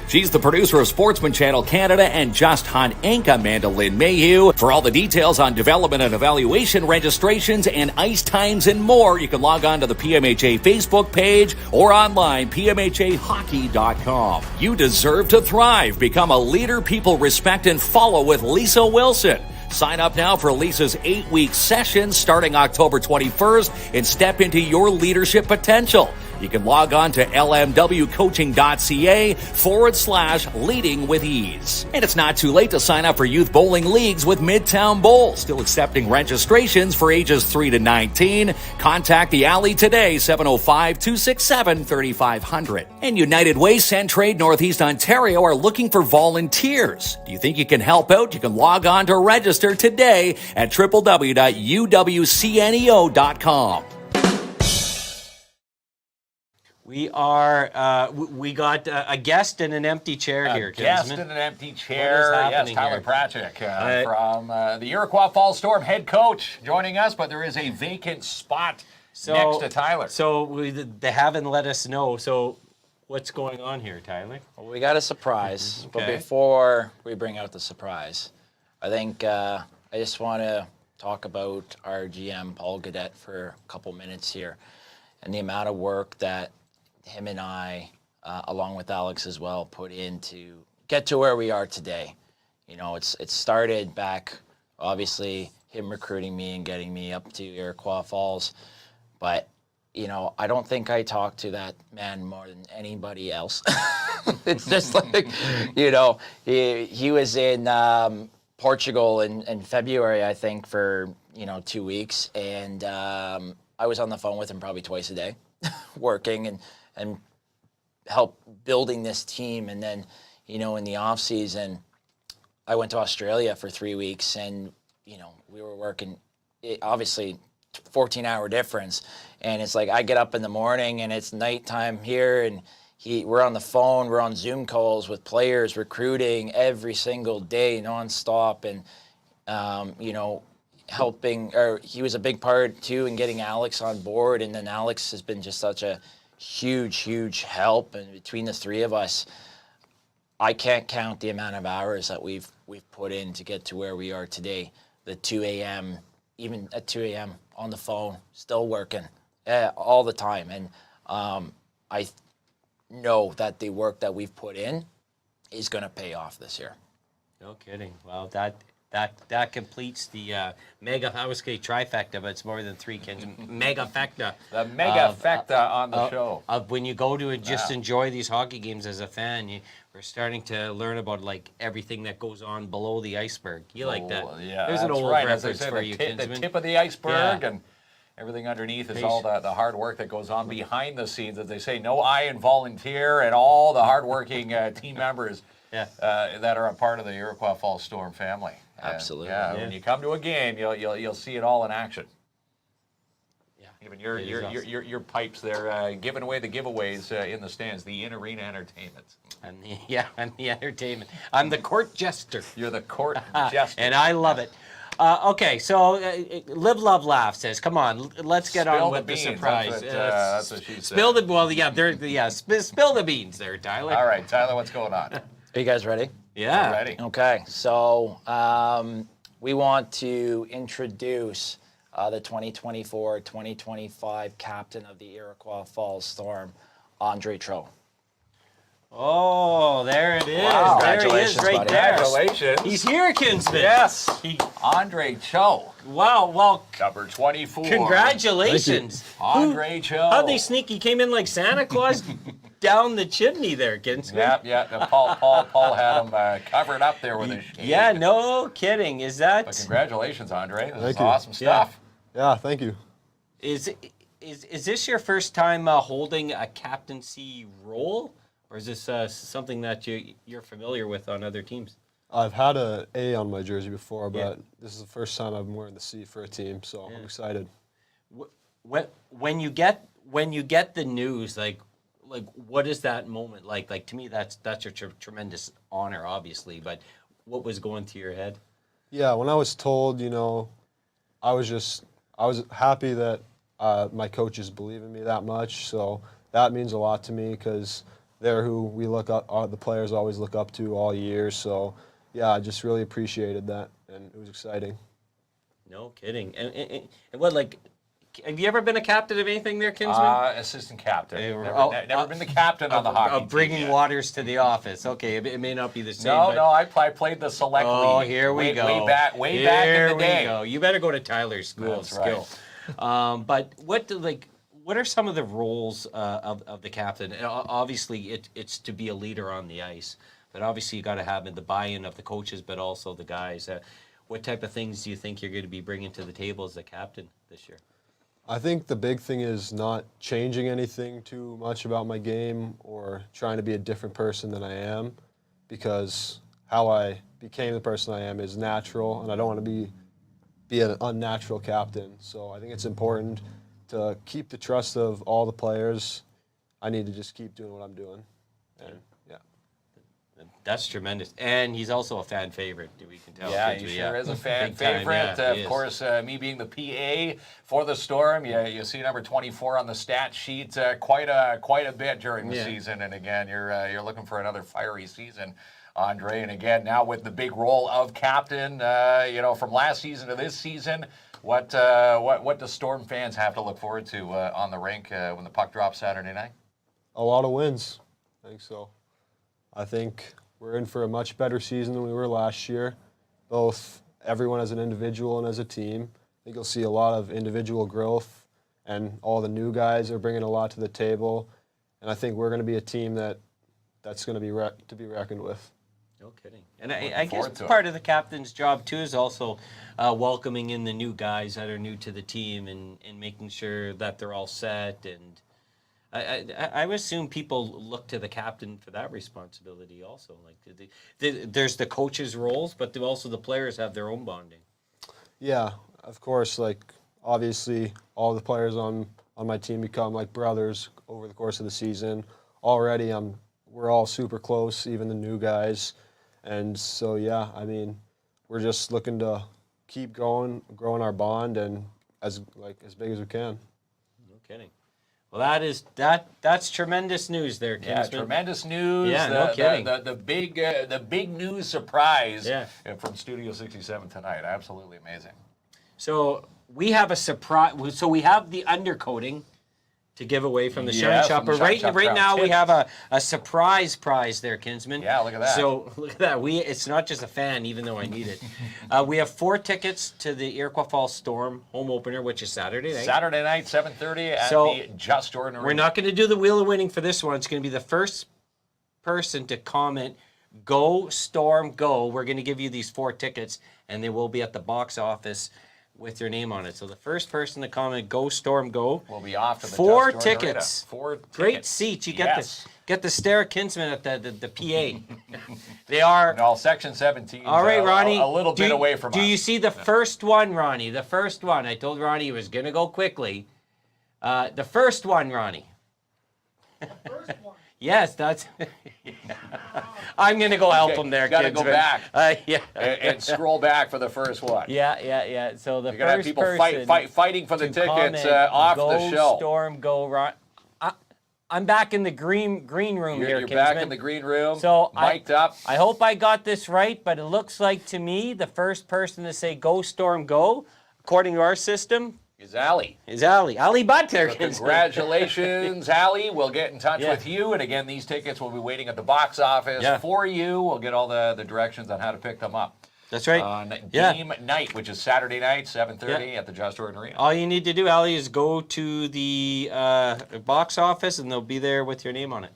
She's the producer of Sportsman Channel Canada and Just Hunt Inc., Amanda Lynn Mayhew. For all the details on development and evaluation registrations and ice times and more, you can log on to the PMHA Facebook page or online pmhahockey.com. You deserve to thrive. Become a leader people respect and follow with Lisa Wilson. Sign up now for Lisa's 8-week session starting October 21st and step into your leadership potential. You can log on to lmwcoaching.ca/leading with ease. And it's not too late to sign up for youth bowling leagues with Midtown Bowl. Still accepting registrations for ages 3 to 19. Contact the Alley today, 705-267-3500. And United Way, Centraide, Northeast Ontario are looking for volunteers. Do you think you can help out? You can log on to register today at www.uwcneo.com. We got a guest in an empty chair here, Guest Kinsman. in an empty chair. Yes, happening Tyler here? Pratchett from the Iroquois Falls Storm head coach joining us, but there is a vacant spot next to Tyler. So they haven't let us know. So what's going on here, Tyler? Well, we got a surprise, but Okay. before we bring out the surprise, I think I just want to talk about our GM, Paul Gaudette, for a couple minutes here, and the amount of work that him and I, along with Alex as well, put in to get to where we are today. You know, it started back, obviously, him recruiting me and getting me up to Iroquois Falls, but you know, I don't think I talked to that man more than anybody else. It's just like, you know, he was in Portugal in February, I think, for, 2 weeks. And I was on the phone with him probably twice a day, working and help building this team. And then, in the off season, I went to Australia for 3 weeks and, we were working, obviously 14-hour difference. And it's like, I get up in the morning and it's nighttime here and we're on the phone, we're on Zoom calls with players, recruiting every single day nonstop. And, helping, or he was a big part too in getting Alex on board. And then Alex has been just such a huge help. And between the three of us, I can't count the amount of hours that we've put in to get to where we are today. The 2 a.m., even at 2 a.m. on the phone, still working all the time. And I know that the work that we've put in is going to pay off this year. No kidding. Well, that completes the mega, I was going to say trifecta, but it's more than three, Kins. Megafecta. The megafecta on the show. Of when you go to and just enjoy these hockey games as a fan, we're starting to learn about like everything that goes on below the iceberg. You like that? Yeah, There's an that's old right. As I reference say, for you, the Kinsman. tip of the iceberg Yeah. and everything underneath is all the hard work that goes on behind the scenes. As they say, no I in volunteer and all the hardworking team members that are a part of the Iroquois Falls Storm family. Absolutely. Yeah, when you come to a game, you'll see it all in action. Yeah. Even your pipes there, giving away the giveaways in the stands, the in-arena entertainment. And the entertainment. I'm the court jester. You're the court jester. And I love it. Okay, so Live, Love, Laugh says, come on, let's get Spill on the with the beans. surprise. That's what she said. Spill the, well, yeah, spill the beans there, Tyler. All right, Tyler, what's going on? Are you guys ready? Yeah. Ready? Okay, so we want to introduce the 2024-2025 captain of the Iroquois Falls Storm, Andre Tro. Oh, there it is. Wow. There he is Congratulations, right buddy. there. Congratulations. He's here, Kinsman. Yes. He, Andre Cho, wow, well, number 24. congratulations. Andre Cho. How'd they sneak? He came in like Santa Claus down the chimney there, Kinsman. Yeah. Paul had him covered up there with his shade. Yeah, no kidding. Is But that congratulations, Andre. This is Thank you. awesome stuff. Yeah, thank you. is this your first time holding a captaincy role, or is this something that you're familiar with on other teams? I've had a A on my jersey before, but Yeah. this is the first time I'm wearing the C for a team, so I'm excited. When you get the news, like what is that moment like? Like, to me, that's a tremendous honor, obviously. But what was going through your head? Yeah, when I was told, I was happy that my coaches believe in me that much. So that means a lot to me because they're who we look up, the players always look up to all year. So yeah, I just really appreciated that, and it was exciting. No kidding. And what, like, have you ever been a captain of anything there, Kinsman? Assistant captain. Oh, Never been the captain on the hockey team. Bringing yet. waters to the office. Okay, it may not be the same. No, but, no, I played the select Oh, league. here we go. Way back in the day. Here we go. You better go to Tyler's School That's of Skill. But what are some of the roles of the captain? Obviously, it's to be a leader on the ice, but obviously you got to have the buy-in of the coaches, but also the guys. What type of things do you think you're going to be bringing to the table as a captain this year? I think the big thing is not changing anything too much about my game or trying to be a different person than I am, because how I became the person I am is natural, and I don't want to be an unnatural captain. So I think it's important to keep the trust of all the players. I need to just keep doing what I'm doing. And yeah. That's tremendous. And he's also a fan favorite, we can tell. Yeah, Kinsman. he sure is a fan Big time, favorite. yeah, he Of is. course, me being the PA for the Storm, you see number 24 on the stat sheet quite a bit during the season. And again, you're looking for another fiery season, Andre. And again, now with the big role of captain, from last season to this season, what do Storm fans have to look forward to on the rink when the puck drops Saturday night? A lot of wins. I think so. I think we're in for a much better season than we were last year, both everyone as an individual and as a team. I think you'll see a lot of individual growth, and all the new guys are bringing a lot to the table. And I think we're going to be a team that's going to be reckoned with. No kidding. And I guess forward to it. part of the captain's job, too, is also welcoming in the new guys that are new to the team and making sure that they're all set. And I would assume people look to the captain for that responsibility also. Like, there's the coaches' roles, but also the players have their own bonding. Yeah, of course, obviously all the players on my team become like brothers over the course of the season. Already we're all super close, even the new guys. And so, yeah, I mean, we're just looking to keep growing our bond and as big as we can. No kidding. Well, that's tremendous news there, Yeah, Kinsman. tremendous news. Yeah, no kidding. The big news surprise Yeah. from Studio 67 tonight. Absolutely amazing. So we have a surprise. So we have the undercoating to give away from the Shine Yes, Shop. from the But Shine Shop right Krown now we tips. have a surprise prize there, Kinsman. Yeah, look at that. So look at that. It's not just a fan, even though I need it. We have 4 tickets to the Iroquois Falls Storm home opener, which is Saturday night. Saturday night, 7:30 at So, the Just Ordinary. We're not going to do the Wheel of Winning for this one. It's going to be the first person to comment, "Go Storm, go." We're going to give you these 4 tickets, and they will be at the box office with your name on it. So the first person to comment, "Go Storm, go." We'll be off to the 4 Just Ordinary. tickets. 4 Great tickets. seats. You Yes. get the stare Kinsman at the PA. They are. No, Section 17. All right, Ronnie. A little bit away from us. Do you see the first one, Ronnie? The first one. I told Ronnie he was going to go quickly. The first one, Ronnie. First one. Yes, that's. I'm going to go help him there, Gotta go Kinsman. back. Yeah. and scroll back for the first one. Yeah. So the You're gonna have first people person fighting for the to tickets comment, off go the show. Storm, go Ron. I'm back in the green room here. You're back Kinsman. in the green room, So mic'd up. I hope I got this right, but it looks like to me the first person to say "Go Storm, go," according to our system, Is Allie. Allie Butler. So congratulations, Allie. We'll get in touch with you. And again, these tickets will be waiting at the box office for you. We'll get all the directions on how to pick them up. That's right. On game night, which is Saturday night, 7:30 at the Just Jordan Arena. All you need to do, Allie, is go to the box office, and they'll be there with your name on it.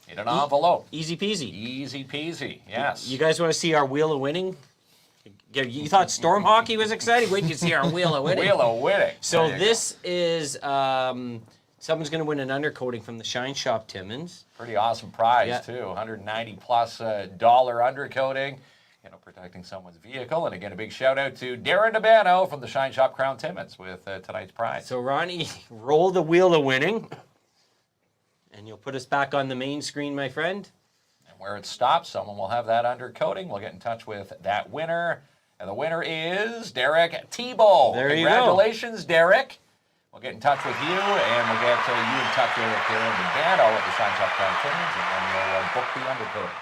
In an envelope. Easy peasy. Easy peasy, yes. You guys want to see our Wheel of Winning? You thought Storm Hockey was exciting? Wait till you see our Wheel of Winning. Wheel of Winning. So this is, someone's going to win an undercoating from the Shine Shop Timmins. Pretty awesome prize, too. $190 plus undercoating. You know, protecting someone's vehicle. And again, a big shout out to Darren Dabano from the Shine Shop Krown Timmins with tonight's prize. So Ronnie, roll the Wheel of Winning, and you'll put us back on the main screen, my friend. And where it stops, someone will have that undercoating. We'll get in touch with that winner. And the winner is Derek Tebow. There you go. Congratulations, Derek. We'll get in touch with you, and we'll get you in touch with Darren Dabano at the Shine Shop Krown Timmins, and then we'll book the undercoating.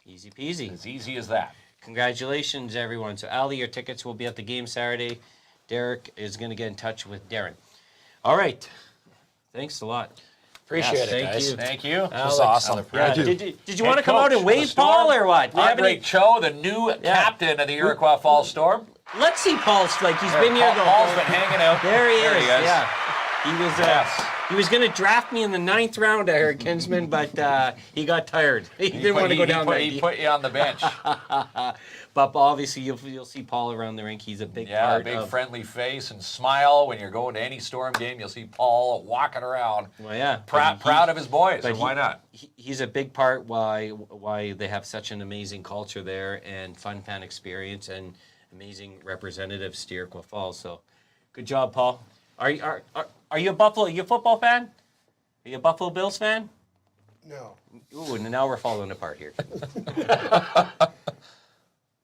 Easy peasy. As easy as that. Congratulations, everyone. So, Ali, your tickets will be at the game Saturday. Derek is going to get in touch with Darren. All right. Thanks a lot. Appreciate it, guys. You. Thank you. That was awesome. Yeah. Did you want to come out and wave, Paul, or what? Do you have Andre any? Cho, the new captain of the Iroquois Falls Storm. Let's see Paul's like he's been here. Paul's been hanging out. There he is. is. Yeah. He was going to draft me in the 9th round, I heard, Kinsman, but he got tired. He didn't want to go down there. He put you on the bench. But obviously, you'll see Paul around the rink. He's a big part big of... friendly face and smile. When you're going to any Storm game, you'll see Paul walking around. Well, yeah. Proud of his boys, and why not? He's a big part why they have such an amazing culture there and fun fan experience and amazing representatives to Iroquois Falls. So, good job, Paul. Are you a Buffalo? Are you a football fan? Are you a Buffalo Bills fan? No. Ooh, and now we're falling apart here.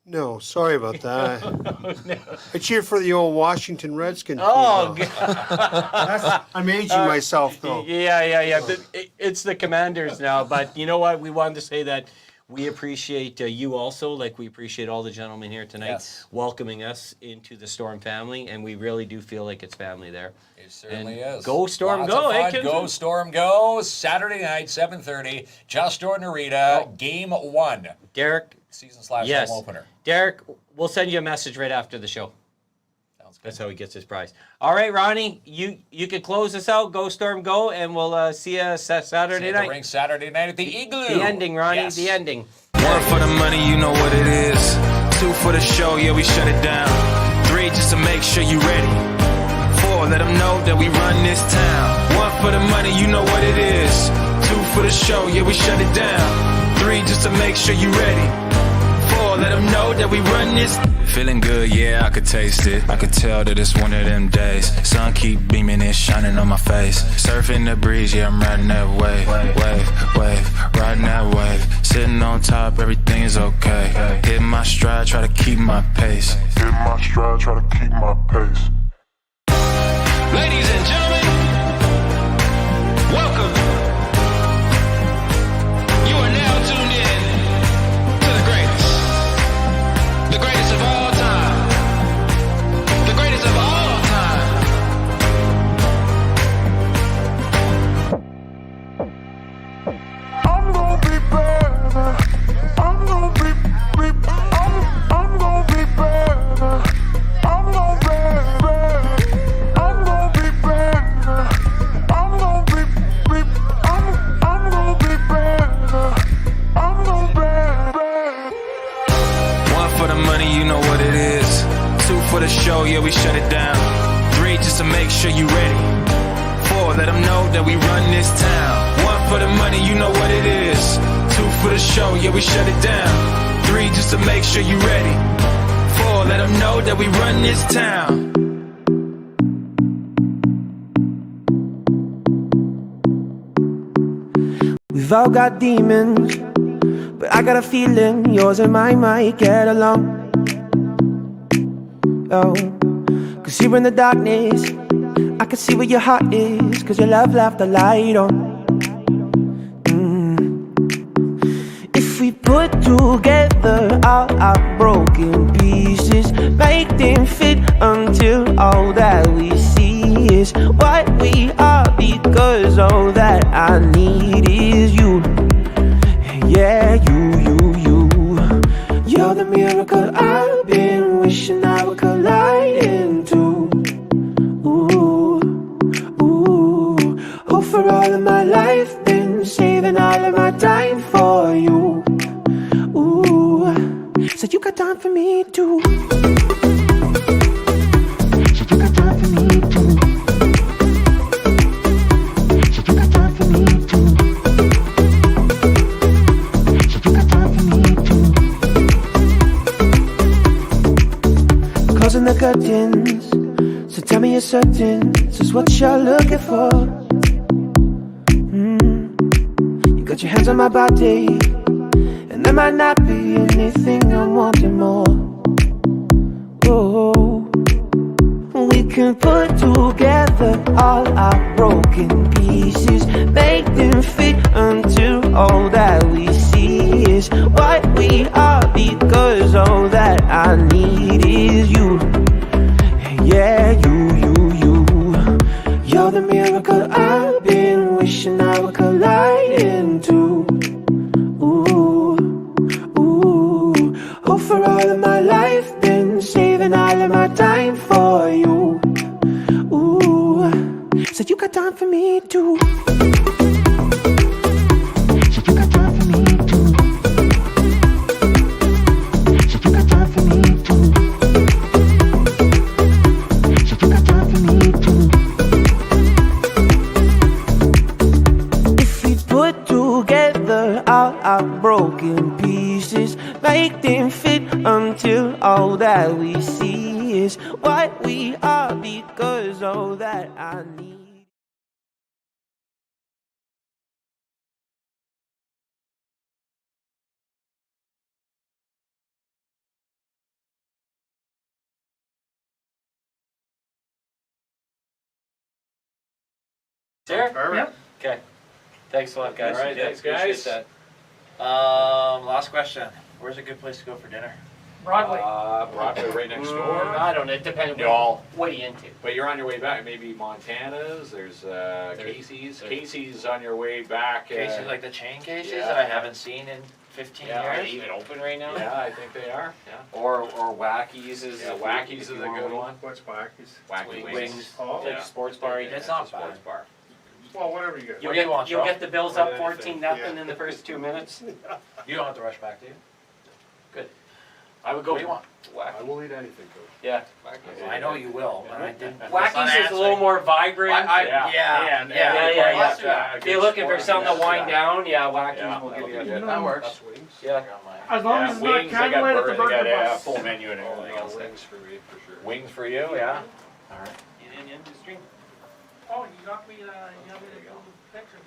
No, sorry about that. I cheer for the old Washington Redskins. Oh, I'm aging myself, though. Yeah. It's the Commanders now, but you know what? We wanted to say that we appreciate you also, like we appreciate all the gentlemen here tonight welcoming us into the Storm family, and we really do feel like it's family there. It certainly is. Go Storm, Lots go! of fun. Go Storm, go! Saturday night, 7:30, Just Jordan Arena, Game 1. Derek. Season/home opener. Derek, we'll send you a message right after the show. Sounds good. That's how he gets his prize. All right, Ronnie, you can close us out. Go Storm, go, and we'll see you Saturday night. The rink Saturday night at the Igloo. The ending, Ronnie. Yes. The ending. 1 for the money, you know what it is. 2 for the show, yeah, we shut it down. 3 just to make sure you ready. 4, let them know that we run this town. 1 for the money, you know what it is. 2 for the show, yeah, we shut it down. 3 just to make sure you ready. 4, let them know that we run this. Feeling good, yeah, I could taste it. I could tell that it's one of them days. Sun keep beaming and shining on my face. Surfing the breeze, yeah, I'm riding that wave. Riding that wave. Sitting on top, everything is okay. Hit my stride, try to keep my pace. Ladies and gentlemen, welcome. You are now tuned in to the greatest. The greatest of all time. The greatest of all time. I'm gonna be better. I'm gonna be I'm gonna be better. I'm gonna be better. I'm gonna be better. I'm gonna be I'm gonna be better. I'm gonna be better. 1 for the money, you know what it is. 2 for the show, yeah, we shut it down. 3 just to make sure you ready. 4, let them know that we run this town. 1 for the money, you know what it is. 2 for the show, yeah, we shut it down. 3 just to make sure you ready. 4, let them know that we run this town. We've all got demons, but I got a feeling yours and mine might get along. Oh, cause here in the darkness, I can see where your heart is, cause your love left the light on. put together all our broken pieces, make them fit until all that we see is what we are, because all that I need is you. Yeah, you. You're the miracle I've been wishing I would collide into. Ooh. Oh, for all of my life, been saving all of my time for you. Ooh, so you got time for me too. So you got time for me too. So you got time for me too. So you got time for me too. Closing the curtains, so tell me you're certain this is what you're looking for. You got your hands on my body, and there might not be anything I'm wanting more. Oh, we can put together all our broken pieces, make them fit until all that we see is what we are, because all that I need is you. Yeah, you. You're the miracle I've been wishing I would collide into. Ooh. Oh, for all of my life, been saving all of my time for you. Ooh, so you got time for me too. So you got time for me too. So you got time for me too. So you got time for me too. If we put together all our broken pieces, make them fit until all that we see is what we are, because all that I need. Sarah? Perfect. Okay. Thanks a lot, guys. All right, thanks, Appreciate guys. that. Last question. Where's a good place to go for dinner? Broadway. Broadway right next door. I don't know. It depends. No. What are you into? But you're on your way back. Maybe Montana's. There's Casey's. Casey's on your way back. Casey's, like the chain Casey's yeah. that I haven't seen in 15 Yeah, Are years. they even open right now? Yeah, I think they are. Yeah. Or Wackies is Wackies is a good one. What's Wackies? Wacky Wings. Wings. Oh, It's like yeah. a sports bar. It's not Sports bad. bar. Well, whatever you got. You'll What do you get, want, you'll Charles? get the Bills More up than 14-0 anything, in the first 2 minutes. You don't have to rush back, do you? I would go. What do you want? I will eat anything, Coach. Yeah. I know you will, but I didn't. Wackies is a little more vibrant. Yeah. If you're looking for something to wind down, Wackies will give you a That works. Yeah. As long as it's not Wings, they got candlelight at the burger, they burger got a bus. full menu and everything else. Wings for me, for sure. Wings for you, yeah. All right. In industry. Oh, you got me, you got me the pictures.